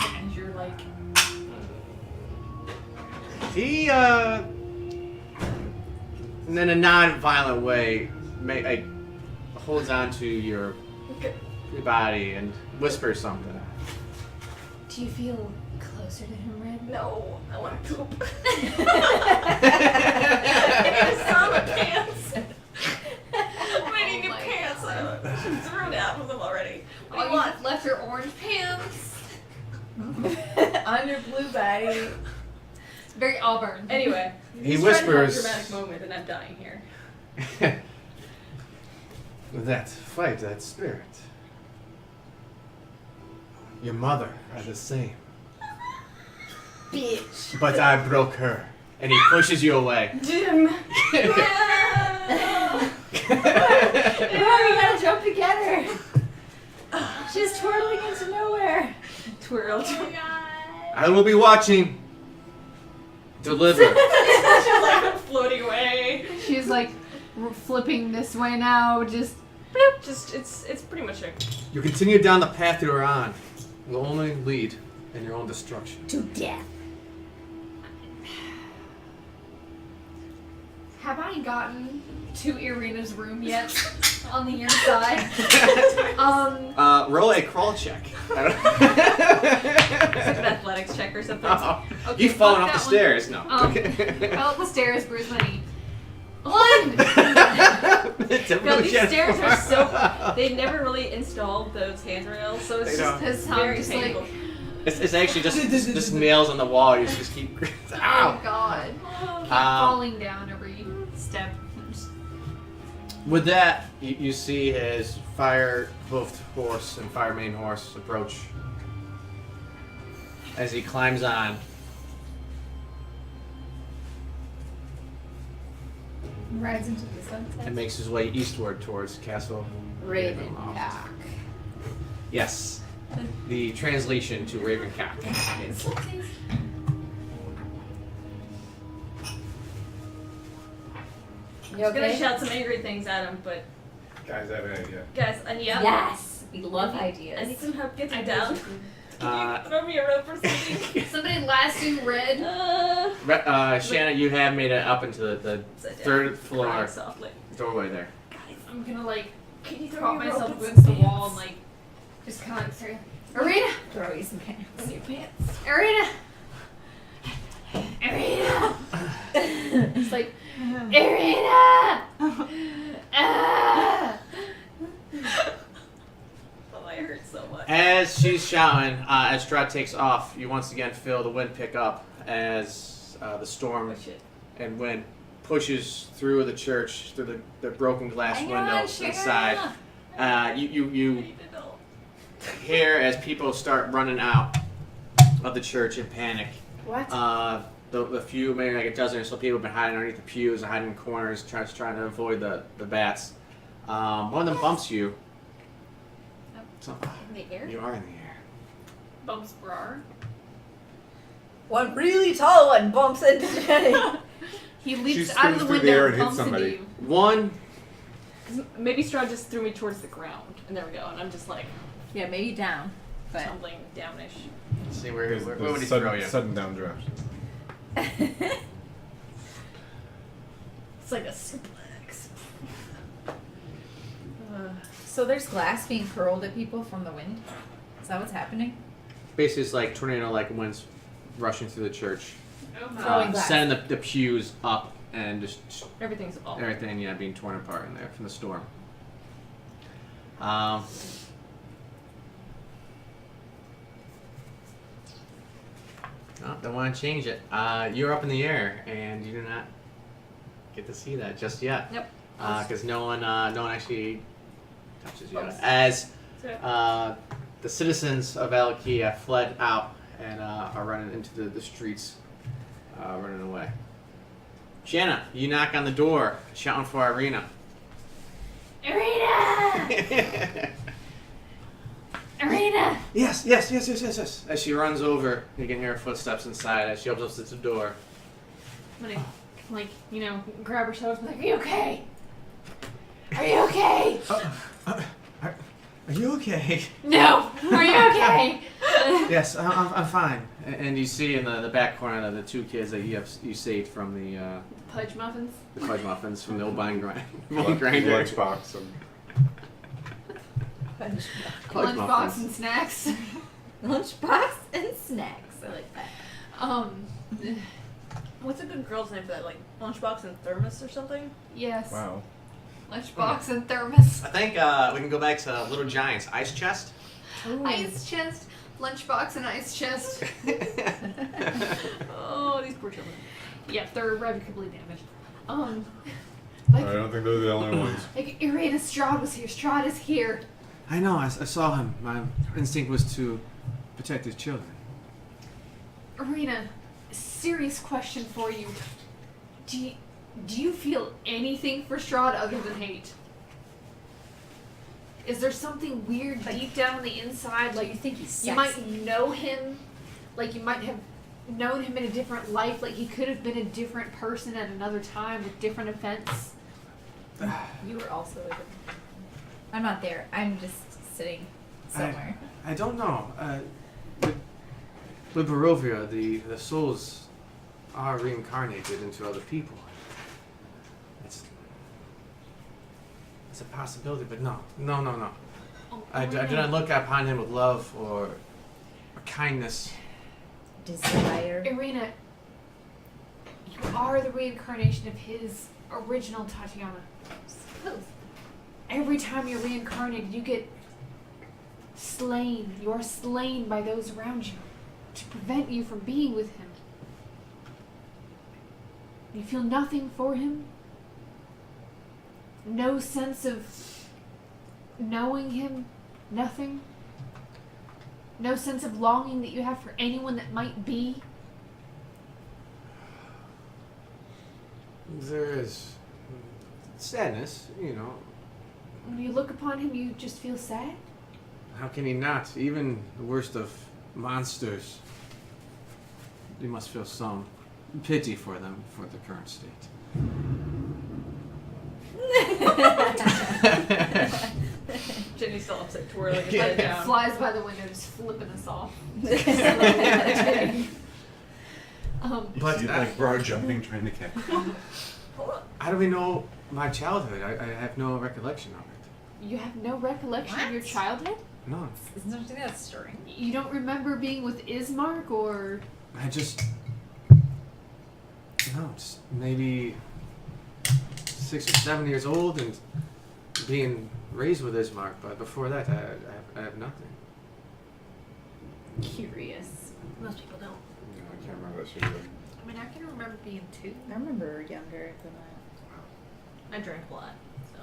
And you're like. He in a non-violent way, holds on to your body and whispers something. Do you feel closer to him, Red? No, I want to poop. I saw my pants. I need new my pants. I should throw down with them already. What do you Oh, want? you left your orange pants. On your blue body. Very Auburn. Anyway, He he's trying to have a whispers. dramatic moment, and I'm dying here. That fight, that spirit. Your mother are the same. Bitch. But I broke her. And he pushes you away. Jim. We gotta jump together. She's twirling into nowhere. Twirl. I will be watching. Deliver. She's like I'm floating away. She's like flipping this way now. Just Just it's pretty much a. You continue down the path you are on. Will only lead in your own destruction. To death. have I gotten to Irina's room yet? On the inside. Roll a crawl check. It's like an athletics check or something. Oh, Okay, you've fallen fuck off the that one. stairs. No. Fell up the stairs, bruised my knee. 1! No, these stairs are so. They've never really installed those handrails, so it's They just don't. Because I'm very just painful. like, It's actually just nails on the wall. You just keep. oh Ow. god. Keep falling down every step. With that, you see his fire-hoofed horse and fire-mane horse approach as he climbs on. Rides into the sunset. And makes his way eastward towards Castle Ravencock. Yes. The translation to Ravencock is You I'm gonna okay? shout some angry things at him, but Guys, I have an idea. guys, I need Yes. We love I ideas. need some help getting down. Can Uh, you throw me a rope or something? Somebody lasso red. Shanna, you have made it up into the Sit down. third Crying floor softly. doorway there. I'm gonna like Can you throw prop your myself rope in against some the wall and pants? like just kind of like say, Arena, Throw you some pants. In your pants. Arena, Arena. It's like Arena. Ah! Oh, I hurt so much. As she's shouting, as Strahd takes off, you once again feel the wind pick up as the storm Oh shit. and wind pushes through the church, through the broken glass Hang window on, Sharon. inside. You I need to know. hear as people start running out of the church in panic. What? The few, maybe like a dozen or so people have been hiding underneath the pews and hiding in corners, trying to avoid the bats. One of them bumps you. So, In the air? you are in the air. Bumps brar. One really tall one bumps into Jenny. He She leaps out of the spins through the air window and and hits bumps into somebody. you. One. 'Cause maybe Strahd just threw me towards the ground, and there we go. And I'm just like Yeah, maybe down. But tumbling downish. Let's see where would he sudden, throw you? Sudden downdraft. It's like a suplex. so there's glass being hurled at people from the wind. Is that what's happening? Basically, it's like tornado-like winds rushing through the church, Throwing glass. sending the pews up and just Everything's all. everything, being torn apart in there from the storm. No, don't want to change it. You're up in the air, and you do not get to see that just yet. Yep. Because no one actually touches you. Bumps. As So, the citizens of Alakia fled out and are running into the streets, running away. Shanna, you knock on the door, shouting for Irina. Arena! Arena! Yes. As she runs over, you can hear her footsteps inside as she opens up the door. I'm gonna, like, grab her shoulders and be like, are you okay? Are you okay? Are you okay? No! Are you okay? Yes, I'm fine. And you see in the back corner the two kids that you saved from the Pudge muffins? fudge muffins from the old bone grinder. Lunchbox. Fudge Lunchbox muffins. and snacks. Lunchbox and snacks. I like that. What's a good girl's name for that? Like lunchbox and thermos or something? Yes. Wow. Lunchbox and thermos. I think we can go back to Little Giant's ice chest. Ice chest. Lunchbox and ice chest. Oh, these poor children. Yeah, they're irrevocably damaged. I don't think those are the only ones. Like, Irina, Strahd was here. Strahd is here. I know, I saw him. My instinct was to protect his children. Irina, serious question for you. Do you feel anything for Strahd other than hate? Is there something weird deep down on the inside? Do Like, you think he's you sexy? might know him, like you might have known him in a different life, like he could have been a different person at another time with different events. You were also a I'm not there. I'm just sitting somewhere. I don't know. With Barovia, the souls are reincarnated into other people. It's a possibility, but no. Oh, I do not look upon him with love or kindness. Desire. Irina, you are the reincarnation of his original Tatiana. Suppose. Every time you're reincarnated, you get slain. You are slain by those around you to prevent you from being with him. You feel nothing for him. No sense of knowing him. Nothing. No sense of longing that you have for anyone that might be. There is sadness, When you look upon him, you just feel sad. How can he not? Even the worst of monsters, you must feel some pity for them for the current state. Jenny's still upset twirling his Yeah. head down. Flies by the window, just flipping us off. But She's like broad jumping, trying to catch. how do we know my childhood? I have no recollection of it. You have no recollection of your What? childhood? No, Isn't something that story? You don't remember being with Ismark or... I just. No, just maybe 6 or 7 years old and being raised with Ismark, but before that, I have nothing. Curious. Most people don't. No, I can't remember that shit either. I mean, I can remember being 2. I remember younger than that. I drank a lot. So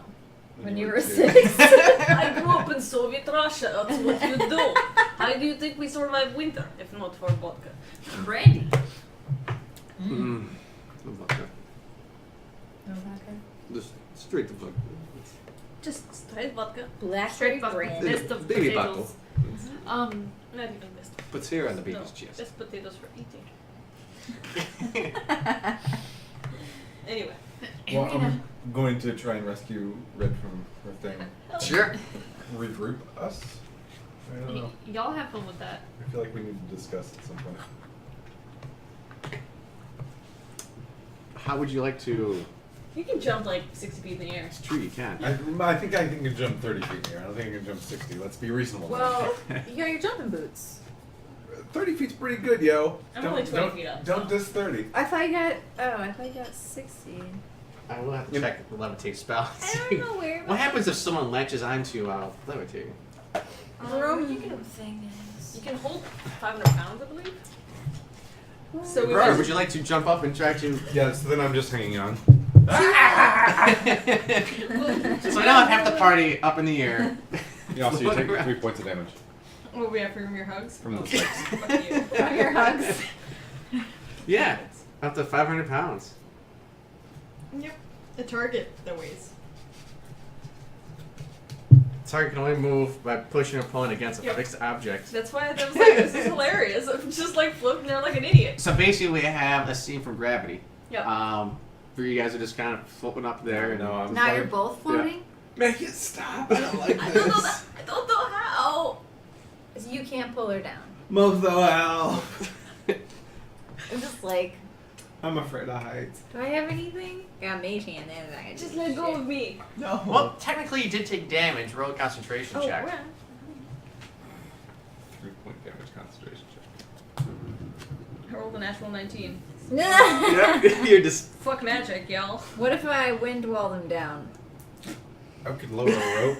When you were 2. 6. I grew up in Soviet Russia. That's what you do. How do you think we survive winter if not for vodka? Brandy. Mm. The vodka. No vodka. Just straight to vodka. Just straight vodka. Blackberry Straight vodka. brandy. Mist of Baby potatoes. bottle. Not even missed. Puts here on the No, baby's chest. just potatoes for eating. Anyway. Well, Arena. I'm going to try and rescue Red from her thing. Sure. Regroup us? I don't know. Y'all have fun with that. I feel like we need to discuss at some point. How would you like to? You can jump like 60 feet in the air. It's true, you can. I think I can jump 30 feet here. I don't think I can jump 60. Let's be reasonable. Well, you got your jumping boots. 30 feet's pretty good, yo. I'm only 20 feet up, Don't so. diss 30. I thought you got 60. I will have to check the levitate spell. I don't know where. What happens if someone latches onto levitating? The Roman thing is. You can hold 500 pounds, I believe. So we Roar, went- would you like to jump up and try to? Yeah, so then I'm just hanging on. So now I have the party up in the air. Yeah, so you take 3 points of damage What we have from your hugs? from the Oh, spikes. fuck you. From your hugs. Yeah, up to 500 pounds. Yep. The target that weighs. Target can only move by pushing an opponent against a Yep. fixed object. That's why I was like, this is hilarious. I'm just like floating there like an idiot. So basically, we have a scene from Gravity. Yep. Where you guys are just kind of floating up there. And No, I'm Now sorry. you're both floating? Make it stop. I don't like I this. don't know that. I don't know how. So you can't pull her down. Motho help. I'm just like, I'm afraid of heights. do I have anything? I got mage hand and I can Just do let go shit. of me. No. well, technically, you did take damage. Roll a concentration Oh, check. yeah. 3-point damage concentration check. I rolled a natural 19. Yeah, you're just. Fuck magic, y'all. What if I wind wall them down? I could lower a rope.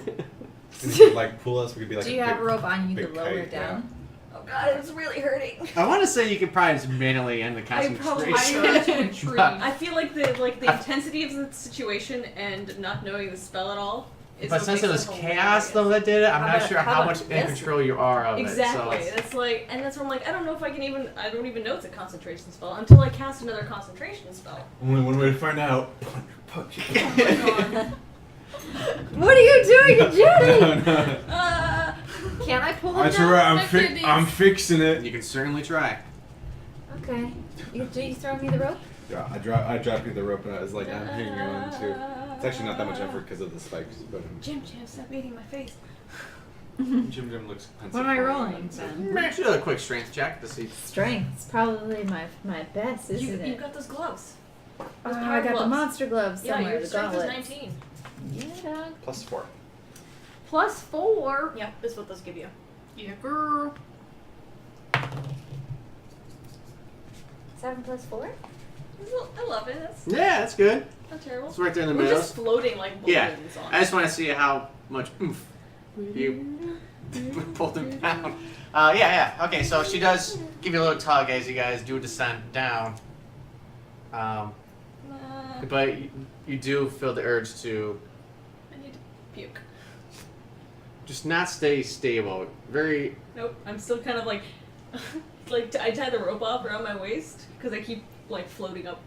And you could like pull us. We could be like. Do you have a rope on you big could lower kite, it down? Oh god, it's really hurting. I want to say you could probably just manually end the probably concentration. I run into a tree. I feel like the intensity of the situation and not knowing the spell at all. Is But what since it makes was it chaos hilarious. though that did it, I'm How not about- sure how how about much in this? control you are of Exactly. it. So That's like, and that's where I'm like, I don't know if I can even. I don't even know it's a concentration spell until I cast another concentration spell. Only one way to find out. Punch it. Oh my god. What are you doing, Judy? No, no. Can I pull them That's down? alright. I'm fixing it. you can certainly try. Okay. Do you throw me the rope? Yeah, I dropped you the rope and I was like, I'm hanging on too. It's actually not that much effort because of the spikes, but Jim, stop eating my face. Jim looks pensive. What am I rolling then? Actually, do a quick strength check to see. Strength. It's probably my best, isn't You it? got those gloves. Oh, those I power got the gloves. monster gloves Yeah, somewhere. your the strength is gauntlets. 19. Yeah, dog. +4. +4. Yeah, that's what those give you. Yeah, girl. 7 + 4. I love it. That's Yeah, that's good. not terrible. It's right there in the We're middle. just floating like balloons Yeah, on. I just want to see how much oomph you pulled him down. Yeah. Okay, so she does give you a little tug as you guys do descend down. But you do feel the urge to I need to puke. just not stay stable. Very. Nope, I'm still kind of like, I tie the rope off around my waist because I keep like floating up.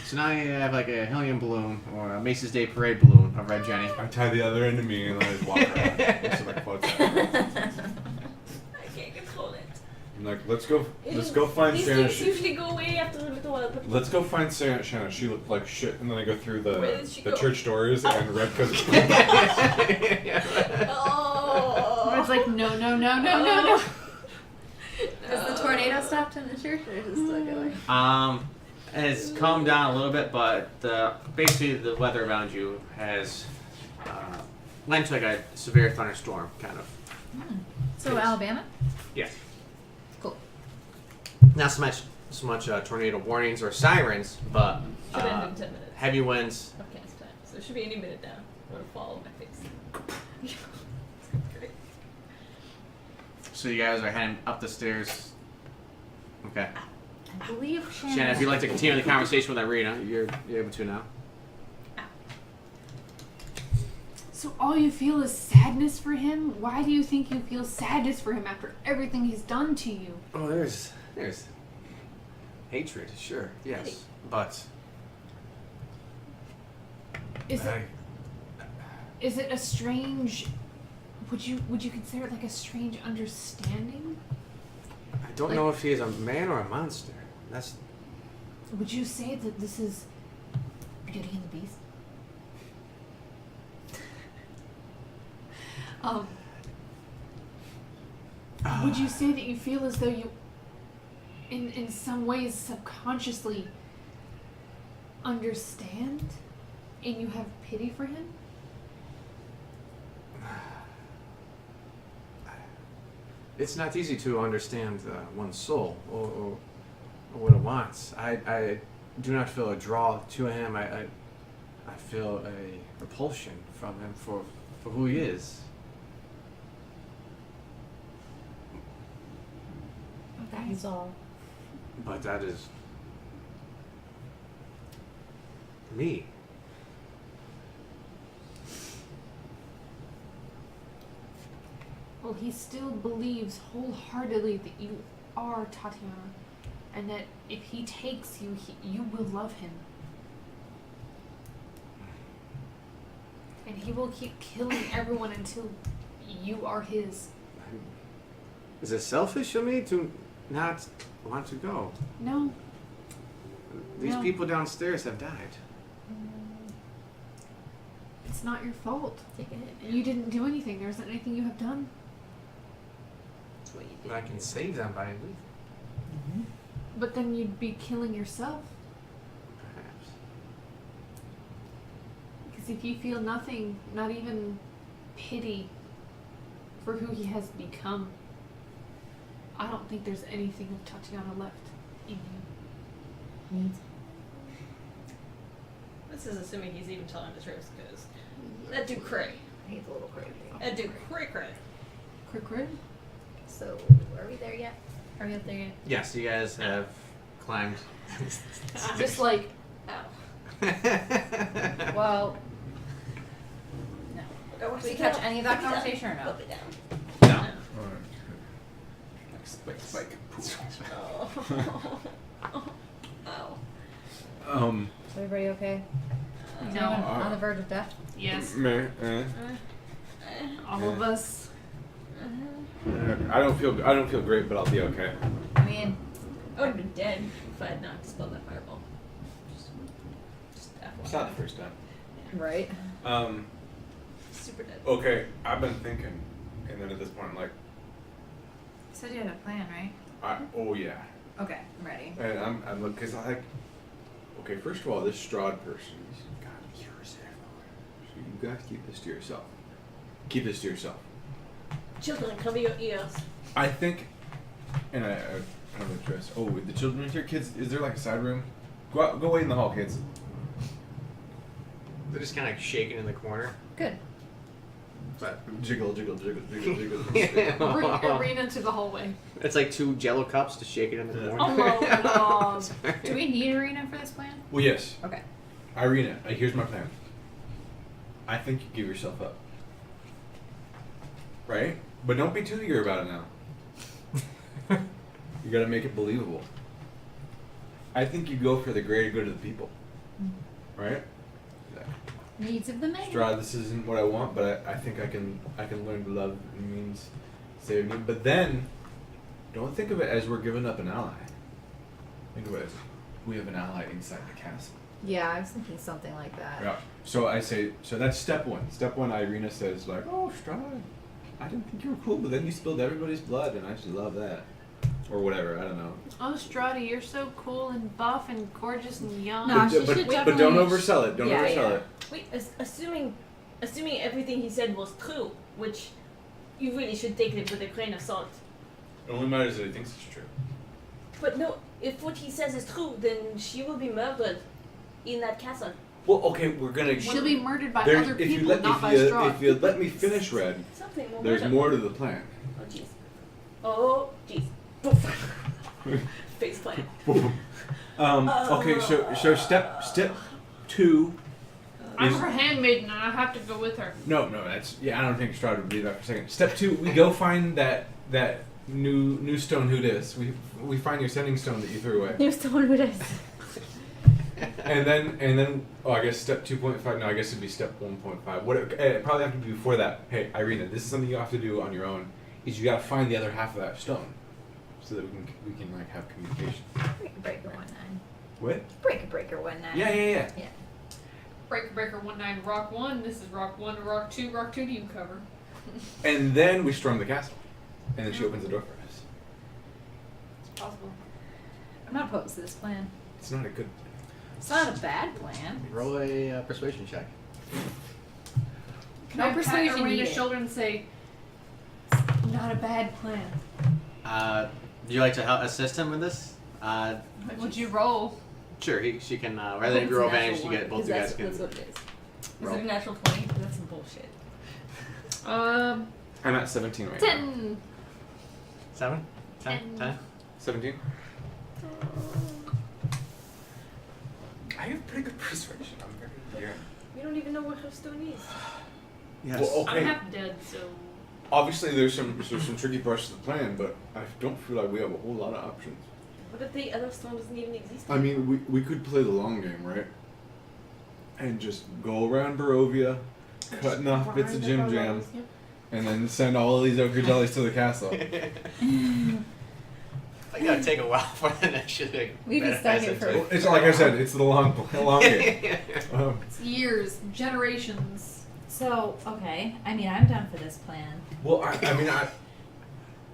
So now you have like a helium balloon or a Macy's Day Parade balloon of Red Jenny. I tie the other end to me and then I just walk around. Just like floats out. I can't control it. I'm like, let's go find These Shanna. things usually go away after a little while. But Let's go find Shanna. She looked like shit. And then I go through Where the did she the go? church doors and Red goes. oh, It's like, no. Has the tornado stopped in the church or is it still going? It's calmed down a little bit, but basically the weather around you has went to like a severe thunderstorm, kind of. So Yes. Alabama? Yes. Cool. Not so much tornado warnings or sirens, but Should end in 10 minutes. heavy winds. Podcast time. So it should be any minute now. I'm gonna fall on my face. Great. So you guys are heading up the stairs. Okay. I believe Shannon, if you'd like to continue the conversation with Irina, you're able to now. So all you feel is sadness for him? Why do you think you feel sadness for him after everything he's done to you? Oh, there's hatred, sure, yes, but Is it a strange? Would you consider it like a strange understanding? I don't know if he is a man or a monster. That's Would you say that this is Beauty and the Beast? Would you say that you feel as though you, in some ways, subconsciously understand, and you have pity for him? it's not easy to understand one's soul or what it wants. I do not feel a draw to him. I feel a repulsion from him for who he is. That's all. But that is me. Well, he still believes wholeheartedly that you are Tatiana, and that if he takes you, you will love him. And he will keep killing everyone until you are his. Is it selfish of me to not want to go? No. These No. people downstairs have died. It's not your fault. Take a hit. You didn't do anything. There isn't anything you have done. That's what you did. But I can save them by leaving, But then you'd be killing yourself. perhaps. Because if you feel nothing, not even pity for who he has become, I don't think there's anything of Tatiana left in you. This is assuming he's even telling the truth, because that dude cray. He's a little crazy. That dude cray. Quick. So, are we there yet? Are we up there yet? Yes, you guys have climbed. Just like, Ow. Well, no. I want Did we to catch any of that conversation or no? Put me down. No. Alright. Spike. Oh. Ow. Is everybody okay? Is No. anyone on the verge of death? yes, Meh, all of us. I don't feel great, but I'll be okay. I mean, I would have been dead if I had not dispelled that fireball. Just It's not the first time. right? super dead. Okay, I've been thinking, and then at this point, I'm like, You said you had a plan, right? oh yeah, Okay, I'm ready. and I'm looking because I like. Okay, first of all, this Strahd person, he's got ears everywhere. So you guys keep this to yourself. Keep this to yourself. Children, cover your ears. I think, and I don't address. Oh, the children here, kids. Is there like a side room? Go wait in the hall, kids. They're just kind of shaking in the corner. Good. But Jiggle. Yeah. Bring Arena to the hallway. It's like 2 Jello cups to shake it in the Yeah. corner. Oh, no. Do we need Arena for this plan? Well, yes. Okay. Irina, here's my plan. I think you give yourself up. Right? But don't be too eager about it now. You gotta make it believable. I think you go for the greater good of the people. Right? Needs of the man. Strahd, this isn't what I want, but I think I can learn to love it means saving me. But then, don't think of it as we're giving up an ally. Think of it as we have an ally inside the castle. Yeah, I was thinking something like that. Yeah. So I say, so that's step one. Step one, Irina says like, oh, Strahd, I didn't think you were cool, but then you spilled everybody's blood, and I just love that. Or whatever, I don't know. Oh, Strahd, you're so cool and buff and gorgeous and young. No, she but should don't definitely- oversell it. Don't Yeah, oversell yeah. it. Wait, assuming assuming everything he said was true, which you really should take it with a grain of salt. It only matters that he thinks it's true. But no, if what he says is true, then she will be murdered in that castle. Well, okay, we're gonna. She'll be murdered by There- other if you people, let, not if by you, Strahd. if you let me finish, Red, Something will there's murder. more to the plan. Oh jeez. Oh jeez. Poof. Face plant. Okay, so step 2. I'm is- her handmaiden and I have to go with her. No, that's I don't think Strahd would believe that for a second. Step 2, we go find that new stone. Who dis? We find your sending stone that you threw away. You're someone who does. And then I guess step 2.5. No, I guess it'd be step 1.5. What it probably have to be before that. Hey, Irina, this is something you have to do on your own. Is you gotta find the other half of that stone, so that we can like have communication. Breaker 19. What? Breaker 19. Yeah. Breaker 19, Rock 1. This is Rock 1 to Rock 2. Rock 2 to you cover. And then we storm the castle, and then she opens the door for us. It's possible. I'm not opposed to this plan. It's not a good. It's not a bad plan. Roll a persuasion check. Can I pat persuasion Irina's needed. shoulder and say, not a bad plan? Would you like to help assist him with this? Would you roll? Sure. She can. Rather than roll advantage, you get both you guys can. That's what it is. Is roll. it a natural 20? That's some bullshit. I'm at 17 right now. 10. 7? 10? 10? 17. I have pretty good persuasion. I'm very good. We don't even know where her stone is. Yes. Well, okay. I'm half dead, so. Obviously, there's some tricky parts to the plan, but I don't feel like we have a whole lot of options. What if the other stone doesn't even exist? I mean, we could play the long game, right? And just go around Barovia, cutting off bits of Jim Jam, and then send all of these ogre jellies to the castle. I gotta take a while for the next shit. to We've been stuck here manifest for- into. It's like I said, it's the long game. It's years, generations. So, okay. I mean, I'm down for this plan. Well,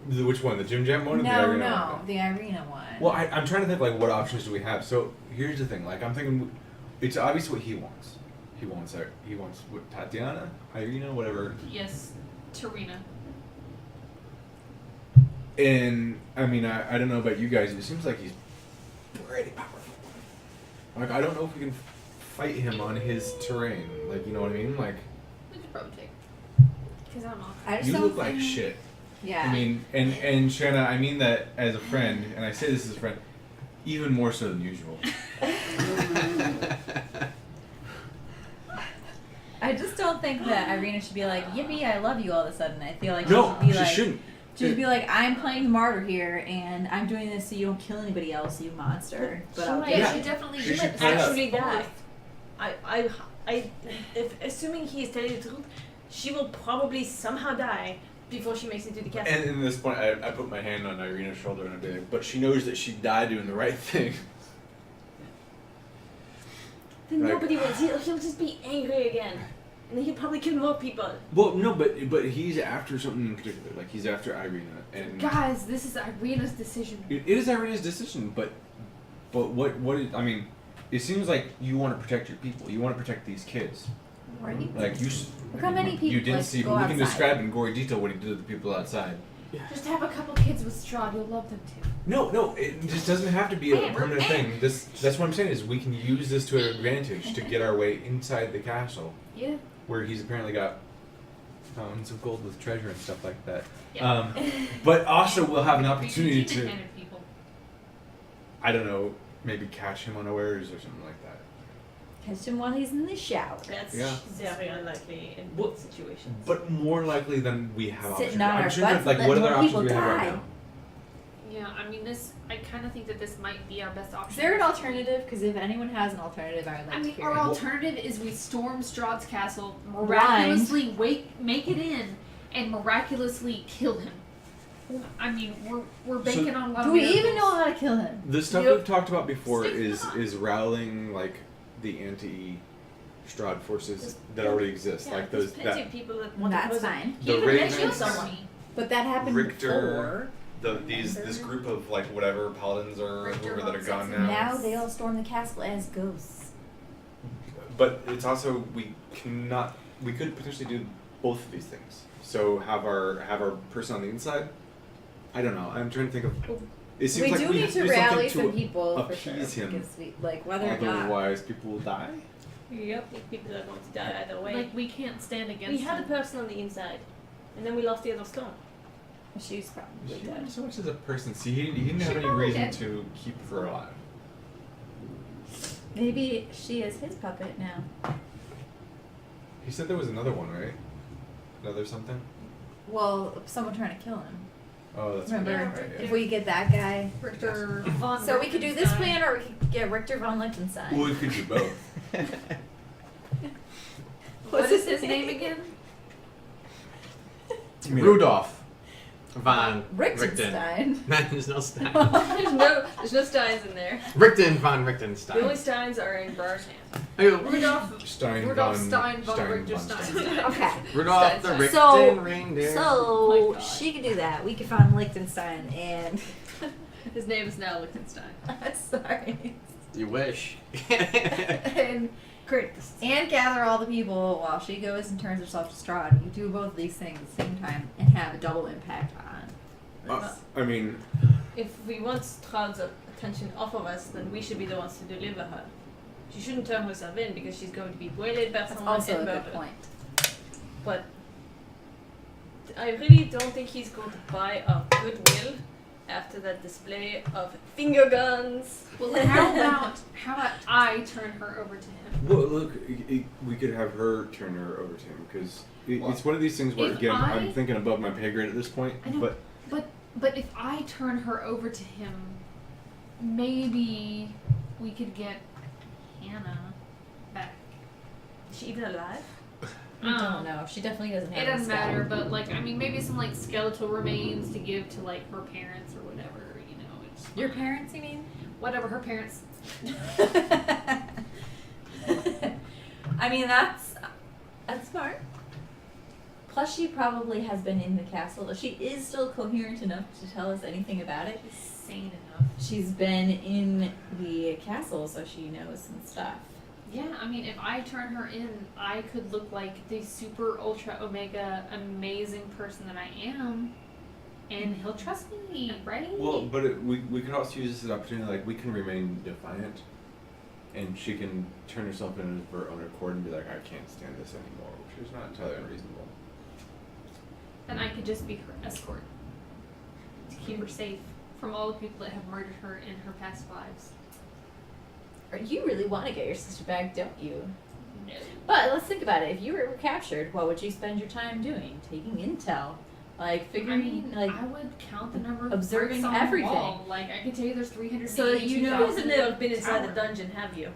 which one? The Jim Jam one or the Irina one? The Irina one. Well, I'm trying to think, like, what options do we have? So, here's the thing. Like, I'm thinking, it's obvious what he wants. He wants what, Tatiana? Irina? Whatever. Yes, Tarina. And, I mean, I don't know about you guys. It seems like he's pretty powerful. Like, I don't know if we can fight him on his terrain. Like, you know what I mean? Like, We could probably take. Because I'm off. I just you don't look like think- shit. Yeah. I mean, and Shanna, I mean that as a friend, and I say this as a friend, even more so than usual. I just don't think that Irina should be like, yippee, I love you all of a sudden. I feel like No, she should be she like, shouldn't. She should be like, I'm playing the martyr here, and I'm doing this so you don't kill anybody else, you monster. But She I'll might- do Yeah, it. she definitely She did. should It's play out. Actually fourth. die. If assuming he is telling the truth, she will probably somehow die before she makes it to the castle. And in this point, I put my hand on Irina's shoulder and I be like, but she knows that she died doing the right thing. Then Like- nobody will. He'll just be angry again, and then he'll probably kill more people. Well, no, but he's after something in particular. Like, he's after Irina. And Guys, this is Irina's decision. it is Irina's decision, but what is, I mean, it seems like you want to protect your people. You want to protect these kids. Right? Like, you Look how many you people, didn't like, see, go but we can outside. describe in gory detail what he did to the people outside. Just have a couple kids with Strahd. You'll love them too. No, it just doesn't have to be a permanent thing. That's what I'm saying is we can use this to our advantage to get our way inside the castle, Yeah. where he's apparently got fountains of gold with treasure and stuff like that. Yeah. But also we'll have an opportunity Be to, demon-handed people. I don't know, maybe catch him unawares or something like that. Catch him while he's in the shower. That's Yeah. very unlikely in both situations. But more likely than we have Sitting options. on I'm our sure that, butts like, and what letting other more options do we people have right die. now? Yeah, I mean, I kind of think that this might be our best option. Is there an alternative? Because if anyone has an alternative, I would like I to mean, hear our it. alternative is we storm Strahd's castle, miraculously make it in, and miraculously kill him. I mean, we're banking on one. Do we even know how to kill him? The stuff Yep. we've talked about before Stick not. is rallying like the anti-Strahd forces There's that already exist, Yeah, like there's those plenty that of people that want to That's poison. fine. the Even Ravens, kill someone. someone. But that happened Richter, this group of like whatever paladins or Richter whoever that are gone Hawks. now. Now they all storm the castle as ghosts. But it's also we cannot we could potentially do both of these things. So have our person on the inside. I don't know. I'm trying to think of. It seems We like do we need have to do rally something some people for appease sure. him. Because we, like whether or not. Otherwise, people will die. Yep. People are going to die either way. Like we can't stand against. we had a him. person on the inside, and then we lost the other stone. She's probably She dead. wasn't so much as a person. See, he didn't have any probably reason dead. to keep her alive. Maybe she is his puppet now. He said there was another one, right? Another something. Well, someone trying to kill him. Oh, that's Remember, right. Right, if yeah. we get that guy. Richter von So we could do this Lichtenstein. plan, or we could get Richter von Lichtenstein. Well, we could do both. What is his name again? You mean- Rudolph von Richten. Richtenstein. There's no Stein. There's no steins in there. Richten von The Richtenstein. only steins are in Brar's hand. Rudolph Stein Rudolph von Stein von Stein Richter von Stein. Okay. Rudolph the Stein. Richten So- reindeer. Oh So my God. she could do that. We could find Liechtenstein and. His name is now Lichtenstein. Sorry. You wish. and Great. gather all the people while she goes and turns herself to Strahd. You do both of these things at the same time and have a double impact on. I mean, If we want Strahd's attention off of us, then we should be the ones to deliver her. She shouldn't turn herself in because she's going to be waylaid by That's someone also and a good murdered. point. But I really don't think he's going to buy our goodwill after that display of finger guns. Well, then how about I turn her over to him? well, look, we could have her turn her over to him because it's one of these things where If again I- I'm thinking above my pay grade at this point. I know. But if I turn her over to him, maybe we could get Hannah back. Is she even alive? I don't know. She definitely doesn't have It doesn't a skull. matter, but like I mean, maybe some like skeletal remains to give to like her parents or whatever. You know, it's Your fine. parents, you mean? Whatever her parents. I mean, that's smart. Plus, she probably has been in the castle. She is still coherent enough to tell us anything about it. She's sane enough. She's been in the castle, so she knows some stuff. Yeah, I mean, if I turn her in, I could look like the super ultra omega amazing person that I am, and he'll trust me, right? Well, but we could also use this as an opportunity. Like we can remain defiant, and she can turn herself in of her own accord and be like, I can't stand this anymore, which is not entirely unreasonable. And I could just be her escort to keep her safe from all the people that have murdered her in her past lives. Or you really want to get your sister back, don't you? No. But let's think about it. If you were captured, what would you spend your time doing? Taking intel, like I figuring, mean, like I would count the number of observing bricks on everything. The wall. Like I could tell you, there's 300. So that you know- You haven't never been inside the dungeon, have you?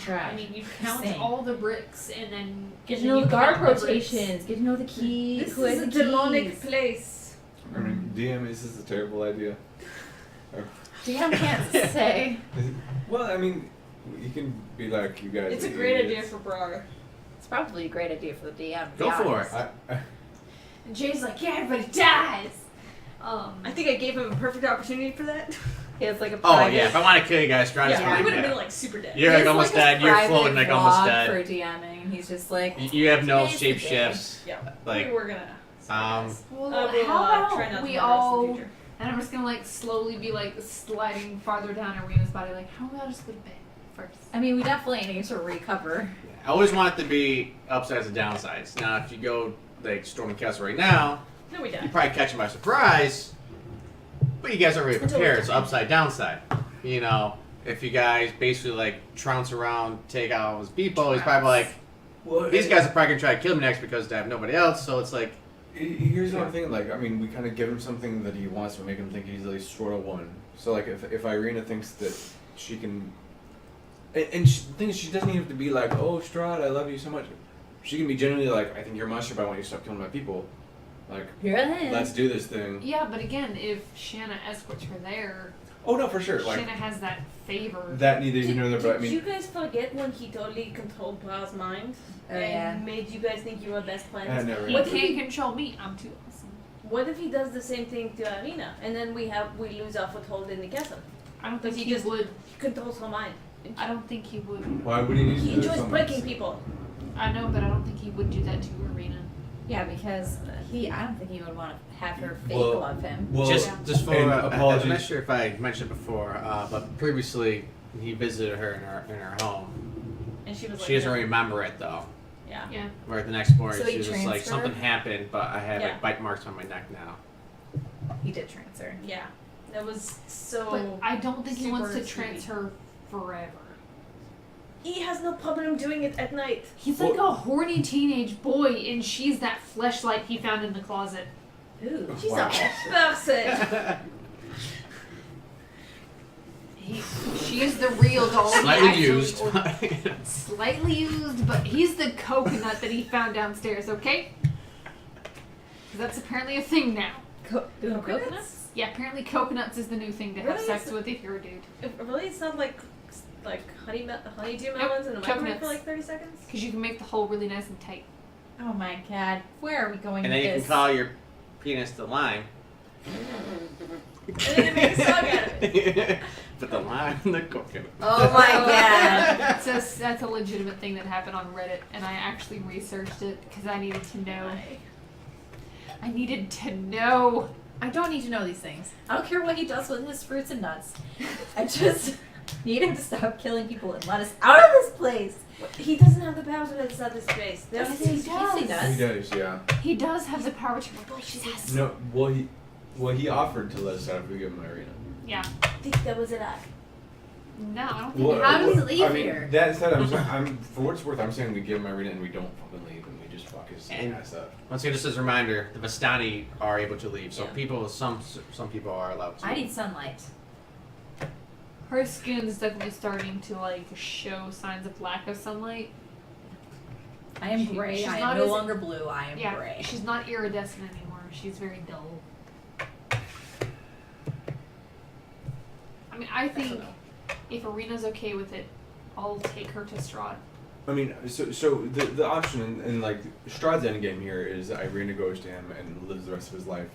I mean, you count Same. all the bricks and then Get to and know then the you guard count the bricks. rotations. Get to know the key. This who is has a the demonic keys. place. I mean, DM, is this a terrible idea? DM can't say. Well, I mean, you can be like, you guys. It's a are great idea idiots. for Brar. It's probably a great idea for the DM. to Go be for honest. it. And Jay's like, yeah, everybody dies. I think I gave him a perfect opportunity for that. He has like a Oh private. yeah, if I want to kill you guys, try to Yeah, find he would you. have been like super dead. You're He like has, almost a dead. You're private floating like almost vlog dead. For DMing, he's just like. You have no Today's the shape day. shifts. Yeah, Like, we were gonna. Well, I will how try about not to we murder us in the all? future. And I'm just gonna like slowly be like sliding farther down Arena's body. Like, how about I just go to bed first? I mean, we definitely need to recover. I always want it to be upsides and downsides. Now, if you go like storming castle right now, No, we you died. probably catch him by surprise. But you guys are really Until we prepared, so die. upside downside. You know, if you guys basically like trounce around, take out all his people, he's probably like, Well, these guys are probably gonna try to kill me next because they have nobody else. So it's like, Here's the thing, like, I mean, we kind of give him something that he wants to make him think he's at least short of one. So, like, if Irina thinks that she can. And the thing is, she doesn't even have to be like, oh, Strahd, I love you so much. She can be genuinely like, I think you're a monster, but I want you to stop killing my people. Like, Here it is. let's do this thing. Yeah, but again, if Shanna escorts her there, Oh, no, for sure. Shanna Like, has that favor. that neither here nor there, but I Did you mean. guys forget when he totally controlled Bra's mind Oh, and yeah. made you guys think you were best I friends? never. He What if can't he- control me. I'm too awesome. What if he does the same thing to Irina, and then we lose our foothold in the castle? I don't think Does he, he just- would. He controls her mind. I don't think he would. Why would he need to He do enjoys so much? breaking people. I know, but I don't think he would do that to Arena. Yeah, because I don't think he would want to have her fake Well- love him. Well, just for and I'm apologies. not sure if I mentioned before, but previously he visited her in her home. And she was like, She doesn't no. remember it though. Yeah. Yeah. Where the next morning So she he was just like, transferred? something happened, but I have Yeah. like bite marks on my neck now. He did transfer. Yeah. That was so. But I don't think he wants to super sweet. transfer forever. He has no problem doing it at night. He's like a horny teenage boy, and she's that fleshlight he found in the closet. Ooh. She's Wow. a person. She is the real doll. he Slightly actually used. ordered. Slightly used, but he's the coconut that he found downstairs, okay? 'Cause that's apparently a thing now. Coconuts? Yeah, apparently coconuts is the new thing to have Really? sex with if you're a dude. It really sounds like honeydew Nope, melons in a microwave coconuts. for like 30 seconds. Because you can make the hole really nice and tight. Oh my god. Where are we going And then with you this? can call your penis the lime. And then it makes a song out of it. But the lime and the coconut. Oh my god. That's a legitimate thing that happened on Reddit, and I actually researched it because I needed to know. I needed to know. I don't need to know these things. I don't care what he does with his fruits and nuts. I just need him to stop killing people and let us out of this place. He doesn't have the power to let us out of space. Yes, That's he his does. He does. He does, yeah. He does have the power to replace us. No, well, he offered to let us out if we give him Irina. Yeah. I think that was a lie. No, I don't think Well, How do we leave I mean, here? that said, I'm for what it's worth, I'm saying we give him Irina and we don't fucking leave and we just fuck his And- ass up. Once again, just as a reminder, the Vistani are able to leave, so Yeah. people, some people are allowed to. I need sunlight. her skin is definitely starting to like show signs of lack of sunlight. I am She- gray. she's I not am no as- longer blue. I am Yeah, gray. she's not iridescent anymore. She's very dull. I mean, I think if Arena's okay with it, I'll take her to Strahd. I mean, so the option in like Strahd's endgame here is that Irina goes to him and lives the rest of his life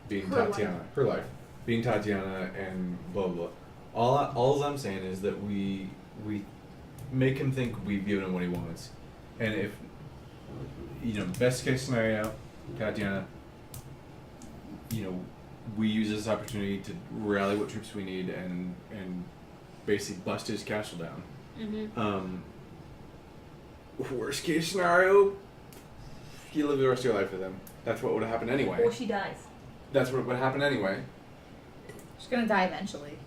being Her Tatiana. Her life. Being Tatiana and blah blah blah. All I'm saying is that we make him think we've given him what he wants. And if best case scenario, Tatiana, we use this opportunity to rally what troops we need and basically bust his castle down. Mm-hmm. Worst case scenario, you live the rest of your life with him. That's what would happen anyway. Or she dies. That's what would happen anyway. She's gonna die eventually.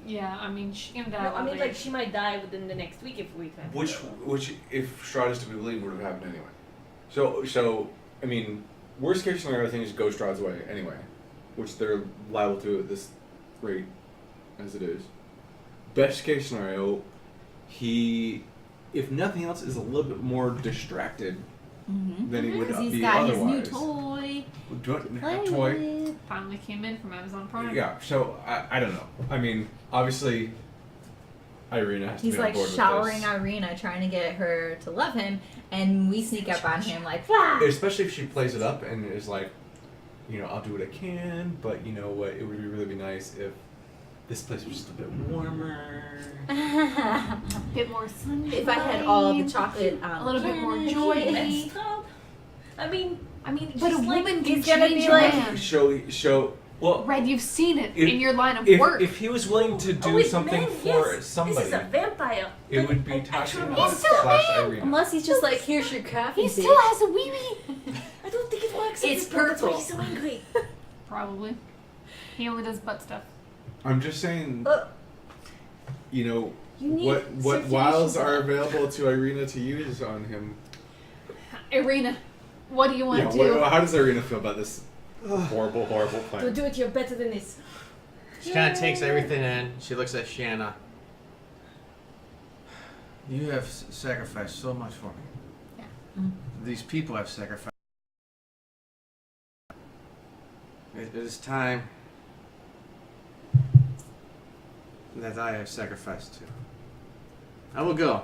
Yeah, I mean, she can die. No, I mean, later. like, she might die within the next week if we can. Which, if Strahd is to be believed, would have happened anyway. So I mean, worst case scenario, things go Strahd's way anyway, which they're liable to at this rate, as it is. Best case scenario, he, if nothing else, is a little bit more distracted Mm-hmm. than he would Because he's be got otherwise. his new toy. A toy. Finally came in from Amazon Prime. Yeah, so I don't know. I mean, obviously, Irina has to He's be on like board showering with Irina, trying to get her to love him, and we sneak up on him like, "Wah!" this. Especially if she plays it up and is like, I'll do what I can, but you know what? It would really be nice if this place was just a bit warmer. A bit more sunshine. If I had all of the chocolate, a little bit more candy. joy. Messed up. I mean, but a She's like, woman can he's gonna change be a like- man. Show. Well, Red, you've seen it If- in your line of if work. he was willing to do oh, wait, something man, for yes, somebody, This is a vampire. it Like, would be an actual Tatiana monster. / Irina. Unless he's just like, here's your coffee. he bitch." still has a wee wee. I don't think it works. at It's this point, that's why purple. he's so angry. Probably. He only does butt stuff. I'm just saying, You need what circulation wiles blood. are available to Irina to use on him. Irina, what do you want Yeah, to do? how does Irina feel about this horrible Don't plan? do it. You're better than this. She kind of takes everything in. She looks at Shanna. You have sacrificed so much for me. Yeah. Mm. These people have sacrificed. It is time that I have sacrificed too. I will go.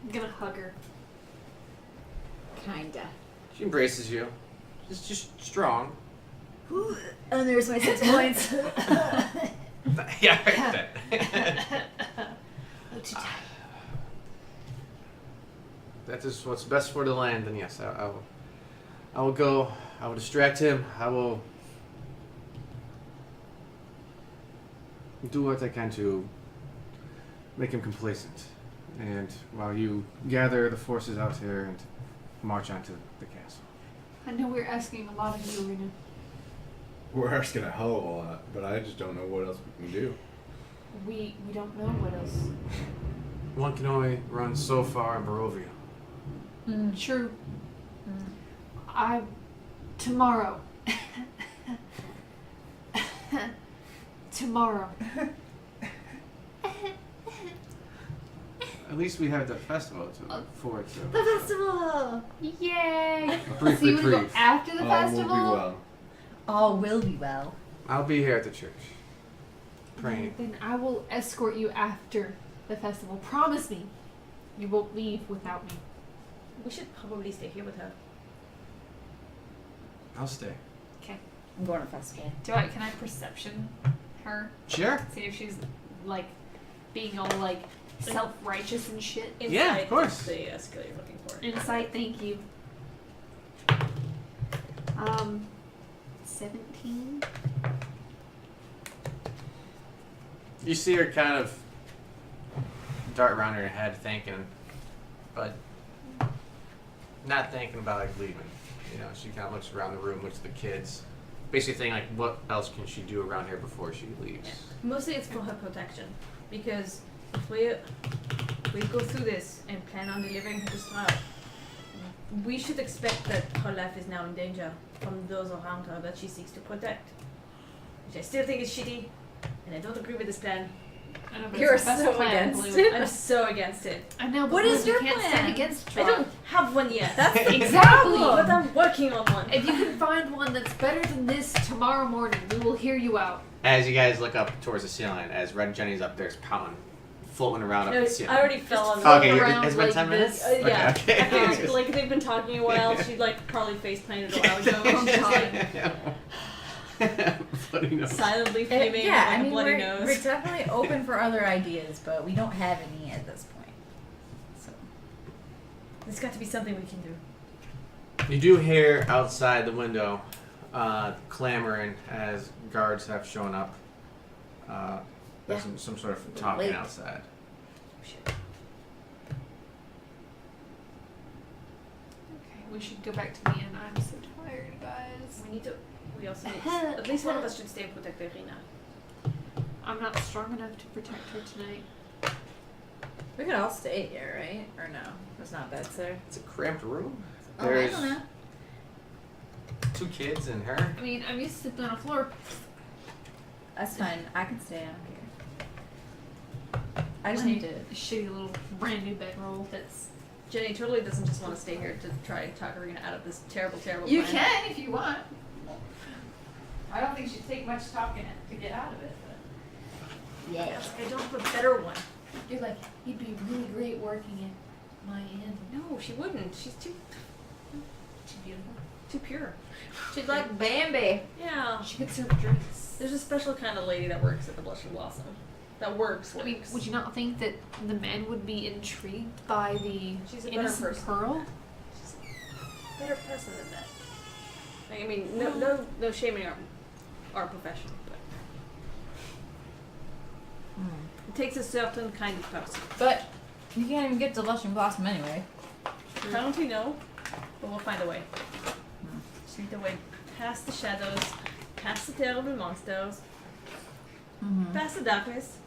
I'm gonna hug her. Kinda. She embraces you. She's just strong. And there's my 6 points. Yeah, I heard that. Oh, too tired. what's best for the land, then yes, I will go. I will distract him. I will do what I can to make him complacent. And while you gather the forces out here and march onto the castle. I know we're asking a lot of you, Rena. We're asking a hell of a lot, but I just don't know what else we can do. We don't know what else. One can only run so far in Barovia. True. Tomorrow. Tomorrow. At least we have the festival to look forward to. The festival! Yay! A brief So you want to go reprieve. after the All festival? will be well. All will be well. I'll be here at the church. Praying. Then I will escort you after the festival. Promise me, you won't leave without me. We should probably stay here with her. I'll stay. Okay. I'm going to festival. Can I perception her? Sure. See if she's like being all like self-righteous and shit. Yeah, of course. is the skill you're looking for. Insight, thank you. 17. You see her kind of dart around her head thinking, but not thinking about like leaving. You know, she kind of looks around the room, looks at the kids, basically thinking like, what else can she do around here before she leaves? Mostly it's for her protection, because if we go through this and plan on delivering her to Strahd, we should expect that her life is now in danger from those around her that she seeks to protect. Which I still think is shitty, and I don't agree with this plan. I know, but You're it's the best so plan, against believe it. I'm so against it. I know, but What is you your can't plan? stand against I Strahd. don't have one yet. That's the Exactly. But I'm working on one. If you can find one that's better than this tomorrow morning, we will hear you out. As you guys look up towards the ceiling, as Red Jenny's up there, pounding, floating around up No, the ceiling. I already fell on Okay, the around it's been like 10 minutes? this. yeah. Okay. I think like they've been talking a while. She like probably face planted a while ago. Oh, Just, Bloody nose. silently flaming yeah, like I mean, a bloody we're, nose. we're definitely open for other ideas, but we don't have any at this point. So There's got to be something we can do. You do hear outside the window clamoring as guards have shown up. There's Yeah. some sort of talking Late. outside. Okay, we should go back to the inn. I'm so tired, guys. We need to. We also need. At least one of us should stay and protect Irina. I'm not strong enough to protect her tonight. we could all stay here, right? Or no? There's not beds there. It's a cramped room. Oh, I There's don't know. 2 kids and her. I mean, I'm used to sleeping on a floor. That's fine. I can stay. I don't care. I just need to. A shitty little brand new bedroll that's. Jenny totally doesn't just want to stay here to try and talk Irina out of this terrible, terrible You plan. can if you want. I don't think she'd take much talking to get out of it. But Yeah. I don't have a better one. you're like, you'd be really great working at my inn. No, she wouldn't. She's too Beautiful. too pure. She's like Bambi. Yeah. She could serve drinks. There's a special kind of lady that works at the Blush and Blossom. That works. I mean, would you not think that the men would be intrigued by the She's a better innocent person. pearl? She's a better person than that. Like, I mean, no shaming our profession, but it takes a certain kind of person. But you can't even get to Lush and Blossom anyway. Apparently no, but we'll find a way. Lead the way past the shadows, past the terrible monsters, Mm-hmm. past the darkness.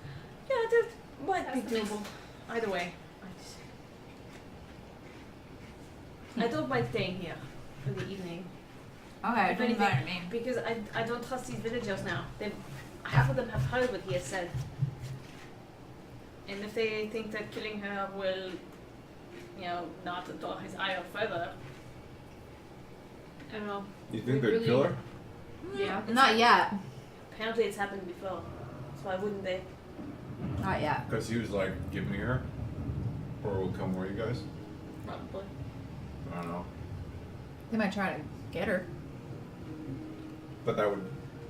Yeah, that might be Past the mist. doable. Either way, I don't mind staying here for the evening. Okay, it If doesn't anything, matter to me. because I don't trust these villagers now. Half of them have heard what he has said. And if they think that killing her will, not draw his ire further, I don't know. You think We they'd kill her? Yeah. Not yet. apparently it's happened before. So why wouldn't they? Not yet. Because he was like, give me her, or we'll come where you guys. Probably. I don't know. They might try to get her. But that would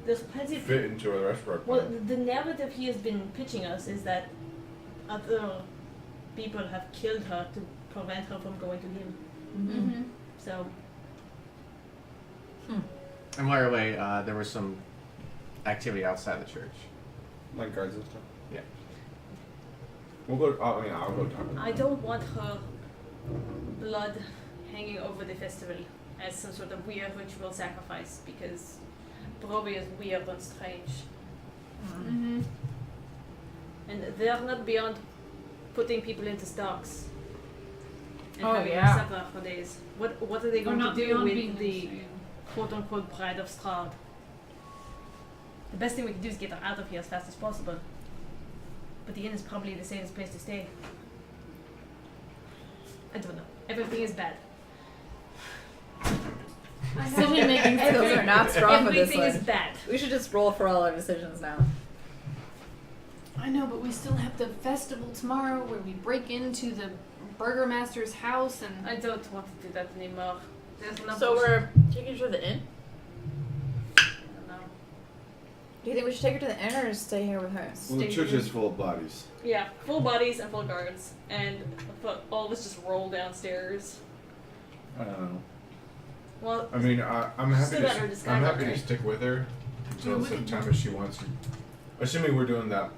There's plenty of fit into the rest of our Well, plan. the narrative he has been pitching us is that other people have killed her to prevent her from going to him. Mm-hmm. So And by the way, there was some activity outside the church. Like guards and stuff. Yeah. We'll go. I'll go talk. I don't want her blood hanging over the festival as some sort of weird ritual sacrifice because Broby is weird and strange. Mm-hmm. And they're not beyond putting people into stocks and Oh, having yeah. them suffer for days. What are they We're going to not do beyond with being the insane. quote-unquote bride of Strahd? The best thing we can do is get her out of here as fast as possible. But the inn is probably the safest place to stay. I don't know. Everything is bad. Decision making skills are not strong with this Everything is one. bad. We should just roll for all our decisions now. I know, but we still have the festival tomorrow where we break into the burgomaster's house and I don't want to do that anymore. There's enough. So we're taking her to the inn? I don't know. Do you think we should take her to the inn or just stay here with her? Well, the Stay church here. is full of bodies. Yeah, full bodies and full guards, and all of us just roll downstairs. I don't know. Well, I mean, I'm happy. Still got her I'm disguise happy on, to right? stick with her until we such can- time as she wants to. Assuming we're doing that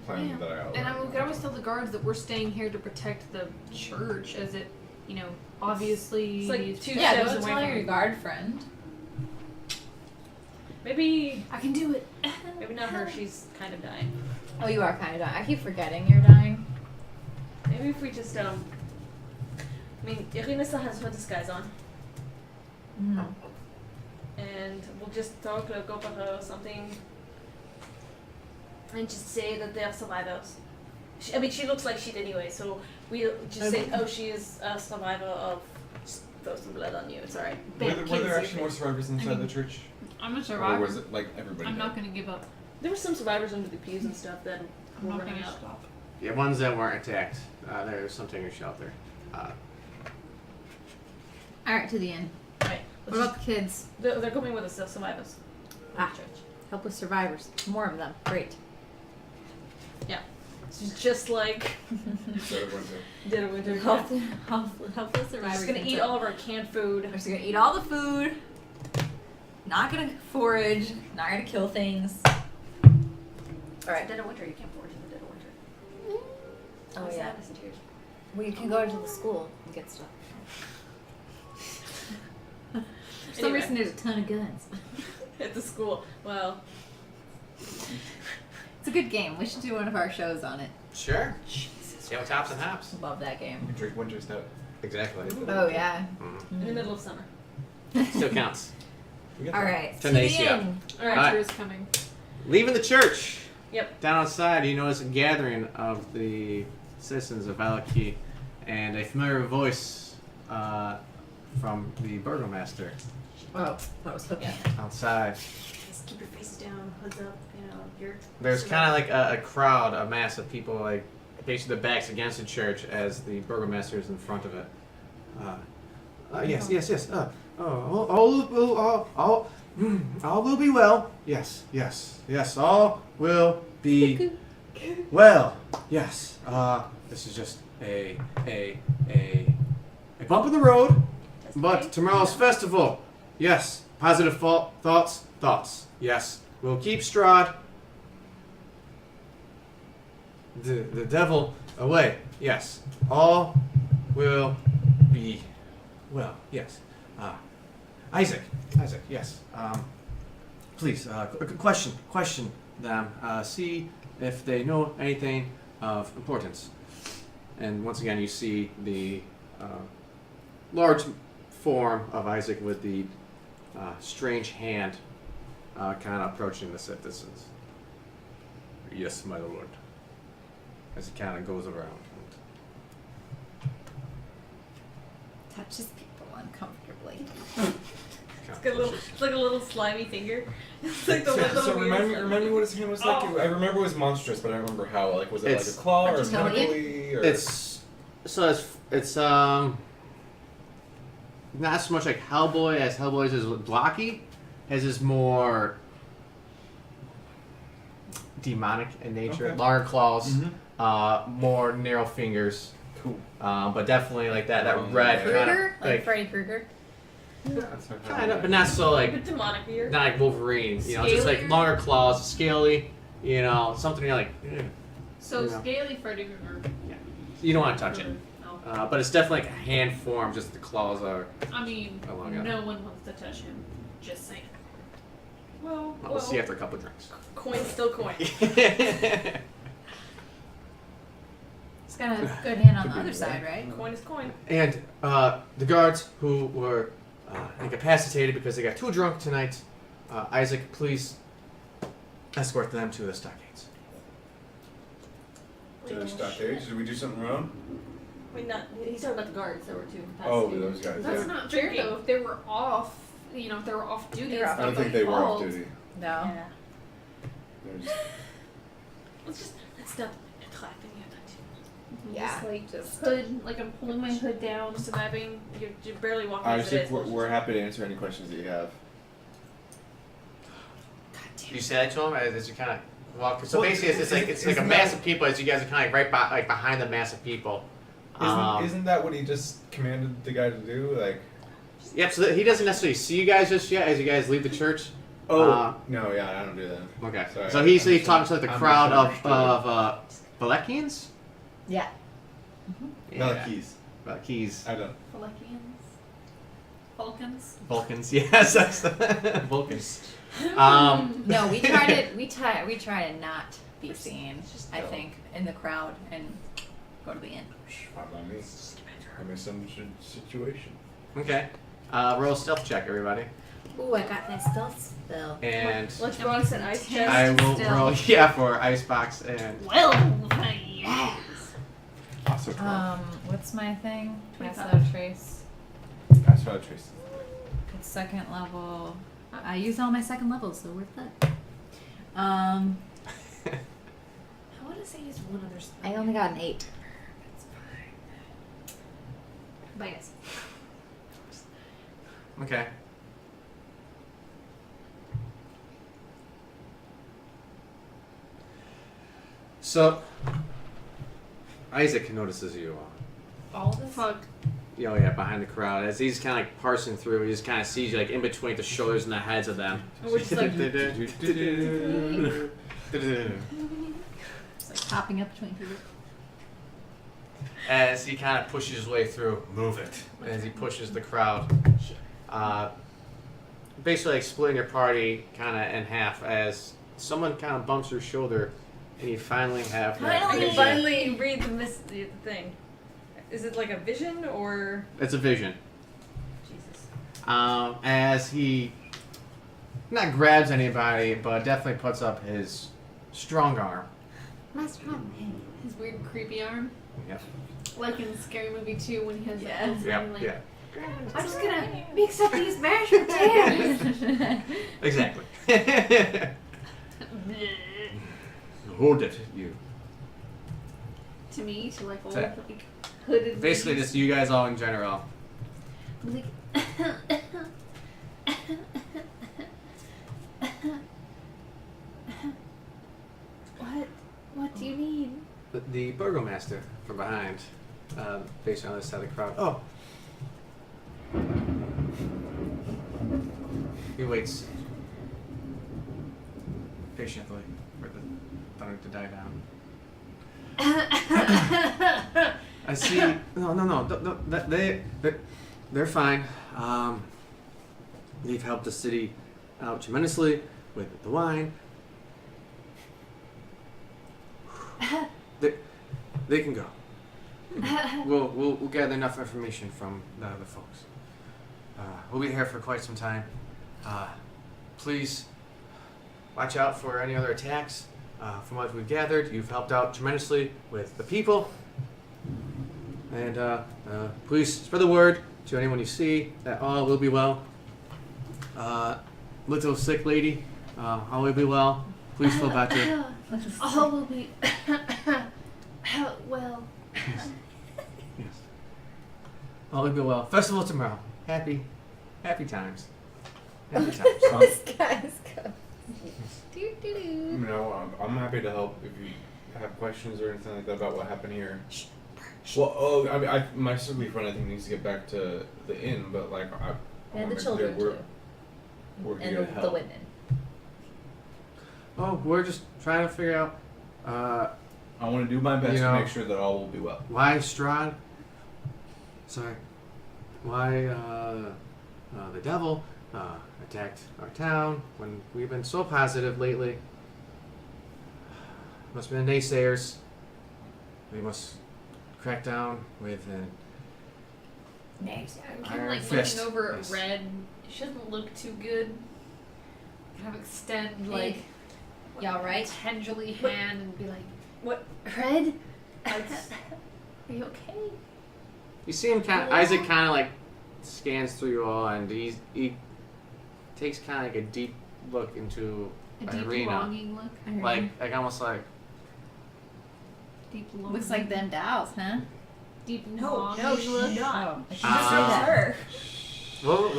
plan Yeah. that I outlined. and I mean, we could always tell the guards that we're staying here to protect the church, as it, you know, obviously. It's like two Yeah, steps go away tell from your her. guard friend. Maybe I can do it. not her. She's kind of dying. Oh, you are kind of dying. I keep forgetting you're dying. Maybe if we just I mean, Irina still has her disguise on, Mm. and we'll just talk like over her or something, and just say that they're survivors. She looks like shit anyway, so we'll just say, oh, she is a survivor of. Just throw some blood on you. It's alright. Were there actually more survivors inside mean, the church? I'm a Or survivor. was it like everybody? I'm died? not going to give up. There were some survivors under the pews and stuff that I'm were not running going to out. stop. Yeah, ones that weren't attacked. There's some in your shelter. Alright, to the inn. Right. What about the kids? They're coming with us, they're survivors. Ah. Church. Helpless survivors. More of them. Great. It's just like Instead of winter. Dead of Winter. Helpless We're survivors. just gonna eat all of our canned food. We're just gonna eat all the food. Not gonna forage. Not gonna kill things. Alright. Dead of Winter, you can't forage in the Dead of Winter. Oh, What's yeah. that? Listen to yours. Well, you can go to the school and get stuff. For some Anyway. reason, there's a ton of guns. At the school. Well, It's a good game. We should do one of our shows on it. Sure. Yeah, with tops and hops. Love that game. You drink winter stout. Exactly. Oh, yeah. in the middle of summer. Still counts. We got that. Alright. To Tenacia. the inn. Alright. Alright. Winter is coming. Leaving the church. Yep. Down outside, you notice a gathering of the citizens of Valaki and a familiar voice from the burgomaster Oh, that was hooking. outside. Just keep your faces down, hoods up, you're There's kind of like a crowd, a mass of people, like basically the backs against the church as the burgomaster is in front of it. Yes. All will be well. Yes. All will be well. Yes. This is just a bump in the road, but tomorrow's festival. Yes. Positive thoughts. Yes. We'll keep Strahd, the devil, away. Yes. All will be well. Yes. Isaac. Yes. Please. Question them. See if they know anything of importance. And once again, you see the large form of Isaac with the strange hand kind of approaching the citizens. Yes, my lord. As he kind of goes around. Touches people uncomfortably. It's like a little slimy finger. It's like the one So remind me what his hand was like. Oh. I remember it was monstrous, but I don't remember how. Like, was it It's- like a claw or Just tell me. tentacly? Or It's not so much like Hellboy as Hellboy's is blocky. His is more demonic in nature. Okay. Longer claws, Mhm. more narrow fingers, Cool. But definitely like that Oh, red yeah. kind of Krueger? Like like Freddy Krueger? kind of, but not so A like bit demonic here. not like Wolverine. You know, just like Scalier? longer claws, scaly. You know, something you're like, So Yeah. scaly Freddy Krueger. you don't want to touch it. No. But it's definitely like a hand form. Just the claws are. I mean, Oh my God. no one wants to touch him. Just saying. Well, We'll see after a couple drinks. coin's still coin. It's got a good hand on Could the be other right. side, right? Coin is coin. And the guards who were incapacitated because they got too drunk tonight, Isaac, please escort them to the stockades. To the stockades? Did we do something wrong? Wait, not. He's talking about the guards that were too Oh, incapacitated. those guys. That's Yeah. not fair Drinking. though. If they were off, if they were off duty, They and were off stuff I don't think they were off called. duty. No. Yeah. There's- Let's not clap any of that too. Yeah. Just like stood, like I'm pulling my hood down. Surviving, you're barely walking as it Isaac, is. we're happy to answer any questions that you have. You say that to him as you kind of walk. So Well, basically, it's like a isn't mass that- of people as you guys are kind of like behind the mass of people. Isn't that what he just commanded the guy to do? Like, Yep. So he doesn't necessarily see you guys just yet as you guys leave the church. no, yeah, I don't do that. Okay. Sorry, So he's I'm talking to like the I'm crowd of misunderstood. Valakians. Yeah. Keys. Valakies. I don't. Philippians, Vulcans. Vulcans. Yes, that's the Vulcans. No, we try to not be seen, I don't. think, in the crowd and go to the inn. Fine by me. I misunderstood situation. Okay. Roll a stealth check, everybody. Ooh, I got that stealth spell. And Lunchbox and ice chest. I will Still. roll for icebox and Well, yes. Also, What's my thing? Pass 25. without trace. Pass without trace. It's second level. I used all my second levels, so worth that. I want to say he's one other spell. I only got an 8. That's fine. But yes. okay. So Isaac notices you. All this? Fuck. Oh yeah, behind the crowd. As he's kind of like parsing through, he just kind of sees you like in between the shoulders and the heads of them. And we're just like, It's like hopping up between people. As he kind of pushes his way through, move it. As he pushes the crowd, basically like splitting your party kind of in half. As someone kind of bumps your shoulder, and you finally have that I can vision. finally read the thing. Is it like a vision or It's a vision. Jesus? As he not grabs anybody, but definitely puts up his strong arm. My strong hand. His weird, creepy arm. Yep. Like in Scary Movie 2 when he has Yeah. that Yep. like, Yeah. I'm just gonna mix up these mashed potatoes. Exactly. Hold it, you. To me, to like old, So- like hooded. Basically, ladies. just you guys all in general. I'm like, what do you need? The burgomaster from behind, based on the other side of the crowd. Oh. He waits patiently for the thunder to die down. I see. No. They're fine. They've helped the city out tremendously with the wine. They can go. We'll gather enough information from the other folks. We'll be here for quite some time. Please watch out for any other attacks. From what we've gathered, you've helped out tremendously with the people. And please spread the word to anyone you see that all will be well. Little sick lady, all will be well. Please feel better. All will be well. Yes. All will be well. Festival tomorrow. Happy times. Happy times. This guy's good. I'm happy to help if you have questions or anything like that about what happened here. Well, I mean, my sickly friend I think needs to get back to the inn, but like I And wanna the make clear children we're too. here And to the help. women. Oh, we're just trying to figure out I want to do my best You to know- make sure that all will be well. why Strahd. Sorry. Why the devil attacked our town when we've been so positive lately. Must have been the naysayers. We must crack down with Next. I'm kind of Iron like fist. looking over Yes. at Red. It shouldn't look too good. Kind of extend like Y'all right? potentially hand and be like, What? Red, are you okay? You see him kind of, Isaac kind of like scans through you all, and he takes kind of like a deep look into A deep Irina, longing look. like almost like Deep longing. Looks like them dolls, huh? Deep No, longing no, she's look. not. Oh, I She should just say said that. her.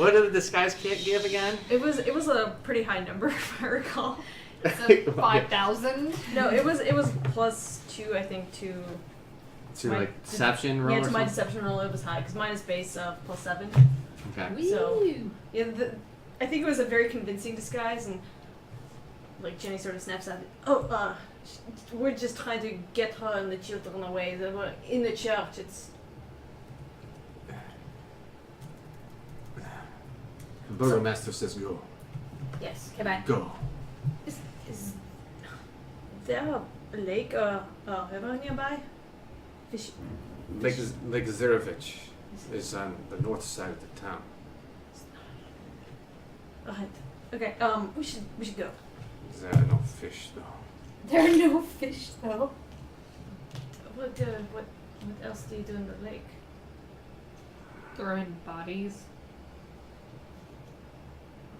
what did the disguise kit give again? It was a pretty high number if I recall. So 5,000. No, it was +2 I think to To my- like deception roll yeah or to my something? deception roll it was high because mine is base +7. Okay. So- Woo. Yeah, I think it was a very convincing disguise, and like Jenny sort of snaps at it. Oh, we're just trying to get her and the children away. They were in the church. It's The burgomaster says go. yes. Goodbye. Go. Is there a lake or a river nearby? Fish. Lake Zarevich is on the north side of the town. Right. Okay. We should go. There are no fish though. There are no fish though. What else do you do in the lake? Throwing bodies.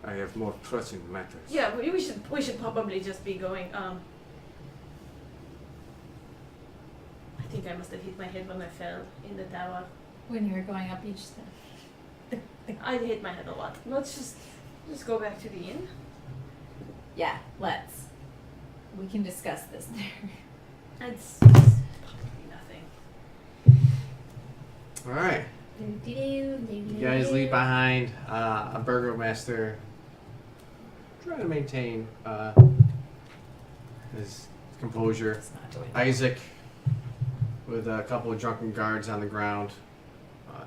I have more pressing matters. Yeah, we should probably just be going. I think I must have hit my head when I fell in the tower. When you were going up each step. I hit my head a lot. Let's just go back to the inn. Yeah, let's. We can discuss this there. It's probably nothing. All right. You guys leave behind a burgomaster trying to maintain his composure. It's not doing Isaac with a couple of drunken guards on the ground,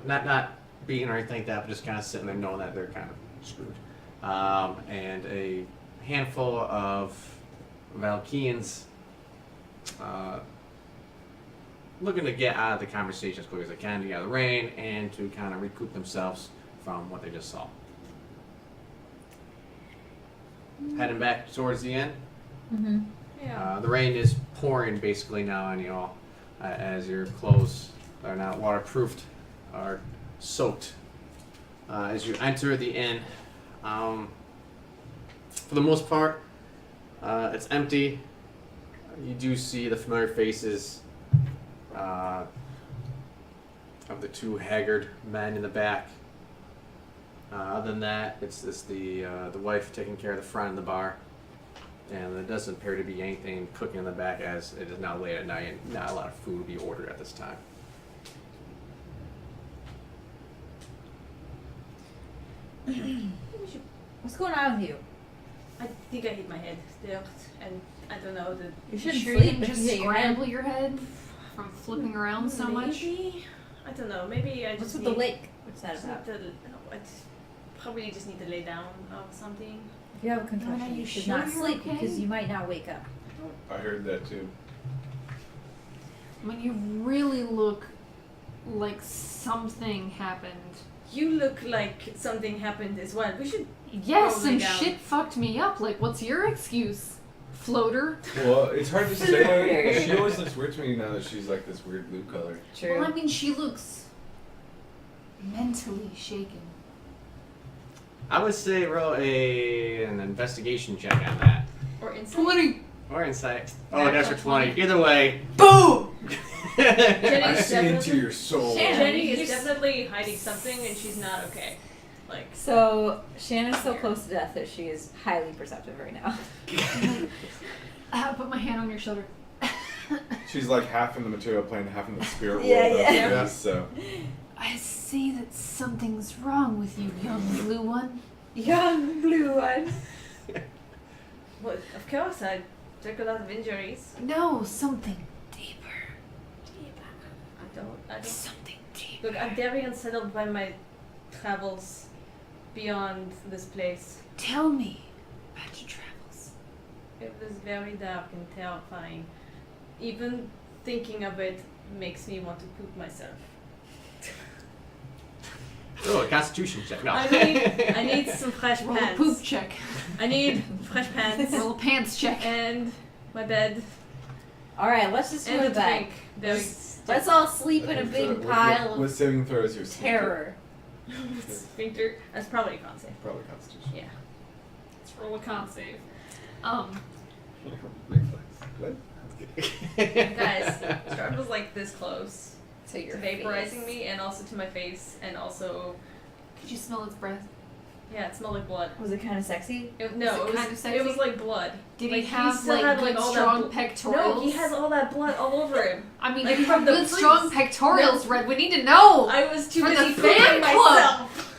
not beating or anything like that, but just kind of sitting there knowing that they're kind of screwed. And a handful of Valkyans looking to get out of the conversation as quick as they can to get out of the rain and to kind of recoup themselves from what they just saw. Heading back towards the end. Mm-hmm. Yeah. The rain is pouring basically now on you all as your clothes are now waterproofed, are soaked. As you enter the inn, for the most part, it's empty. You do see the familiar faces of the two haggard men in the back. Other than that, it's the wife taking care of the front of the bar. And there doesn't appear to be anything cooking in the back as it is now late at night and not a lot of food will be ordered at this time. What's going on with you? I think I hit my head there, and I don't know the. You shouldn't sure sleep you can if just you hit your head. scramble your head from flipping around so much. Maybe? I don't know. Maybe I just What's with need, the lake? What's that just about? need to, I probably just need to lay down or something. If you have a concussion, are you you should sure not you're sleep okay? because you might not wake up. I heard that too. I mean, you really look like something happened. You look like something happened as well. We should. Yes, Oh my some God. shit fucked me up. Like, what's your excuse? Floater? Well, it's hard to say. She always looks weird to me now that she's like this weird blue color. True. Well, I mean, she looks mentally shaken. I would say roll an investigation check on that. Or insight. 20! Or insight. Oh, Natural that's for 20. 20. Either way, boom! I Jenny's see into definitely- your soul. Shannon. Jenny is You're s- definitely hiding something, and she's not okay. Like. So Shannon's so close to death that she is highly perceptive right now. I'll put my hand on your shoulder. She's like half in the material plane, half in the spirit world. Yeah, of yeah. space, so I see that something's wrong with you, young blue one. Young blue one. Well, of course, I took a lot of injuries. No, something deeper. I don't. Something deeper. Look, I'm very unsettled by my travels beyond this place. Tell me about your travels. It was very dark and terrifying. Even thinking of it makes me want to poop myself. Oh, a constitution check. No. I need some fresh Roll a pants. poop check. I need fresh pants Roll a pants check. and my bed All right, let's just and go a to bed. drink. Very Let's all sleep in a big pile What of saving throw is your terror. sphincter. That's probably a con save. Probably constitution. Yeah. Let's roll a con save. What? Guys, Strahd was like this close So you're to vaporizing me and also to my face and also Could you smell its breath? yeah, it smelled like blood. Was it kind of sexy? No, it it kind was of it was sexy? like blood. Did Like, he have still like had, good all that strong bl- pectorals? No, he has all that blood all over him. I mean, like, if you have from the good priest. strong pectorals, Red. We need to know. I was too For the busy fan pooping club. myself.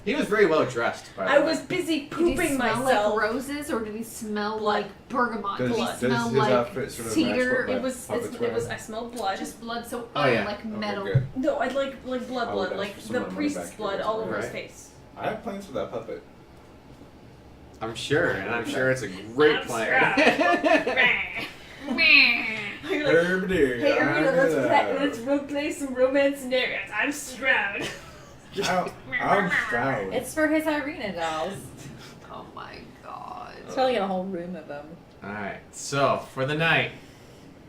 He was very well dressed. By the I way. was busy Did pooping he smell myself. like roses, or did he smell Blood. like bergamot? Does, Did he does smell his like outfit sort of cedar? match what It my was puppet's it wearing? was I smelled blood. Just blood, so Oh, yeah. like Okay, metal. good. No, I like blood I would blood, ask like for the some of my money priest's back blood here. all over his Right. face. I have plans for that puppet. I'm sure, and I'm sure it's a great I'm plan. You're like, Herbity, hey, I'm let's play some romance scenarios. I'm Strahd. I'm Strahd. It's for his Irina dolls. Oh my god. It's probably got a whole room of them. Alright, so for the night,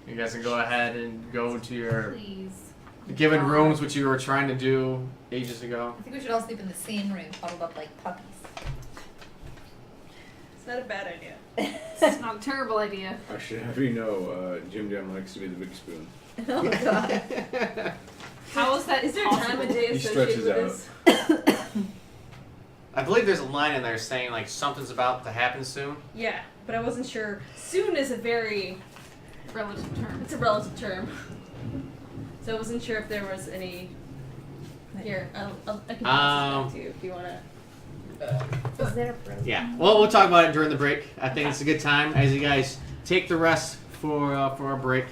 you guys can go ahead and go to your Please. given rooms, which you were trying to do ages ago. I think we should all sleep in the same room, huddled up like puppies. It's not a bad idea. It's not a terrible idea. I should have you know, Jim Jam likes to be the big spoon. Oh god. How is that? Is there possible? time of day He associated stretches with this? I believe there's a line in there saying like something's about to happen soon. Yeah, but I wasn't sure. Soon is a very Relative term. it's a relative term. So I wasn't sure if there was any. Here, I can pass this back to you if you wanna. Is there a room? Yeah. Well, we'll talk about it during the break. I think it's a good time as you guys take the rest for our break.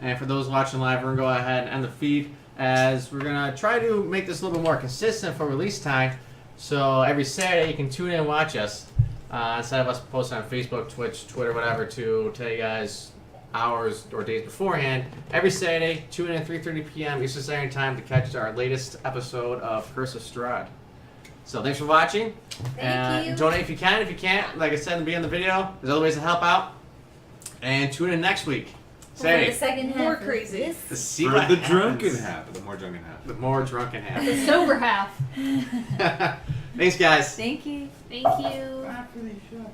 And for those watching live, we're gonna go ahead and end the feed as we're gonna try to make this a little bit more consistent for release time. So every Saturday you can tune in and watch us instead of us posting on Facebook, Twitch, Twitter, whatever to tell you guys hours or days beforehand. Every Saturday, tune in at 3:30 p.m. Eastern Standard Time to catch our latest episode of Curse of Strahd. So thanks for watching. Thank you. Donate if you can. If you can't, like I said in the beginning of the video, there's other ways to help out. And tune in next week. For the Saturday. second half More of crazy. this. To see For what the happens. drunken half, the more drunken half. The more drunken half. The sober half. Thanks, guys. Thank you. Thank you. After they shot.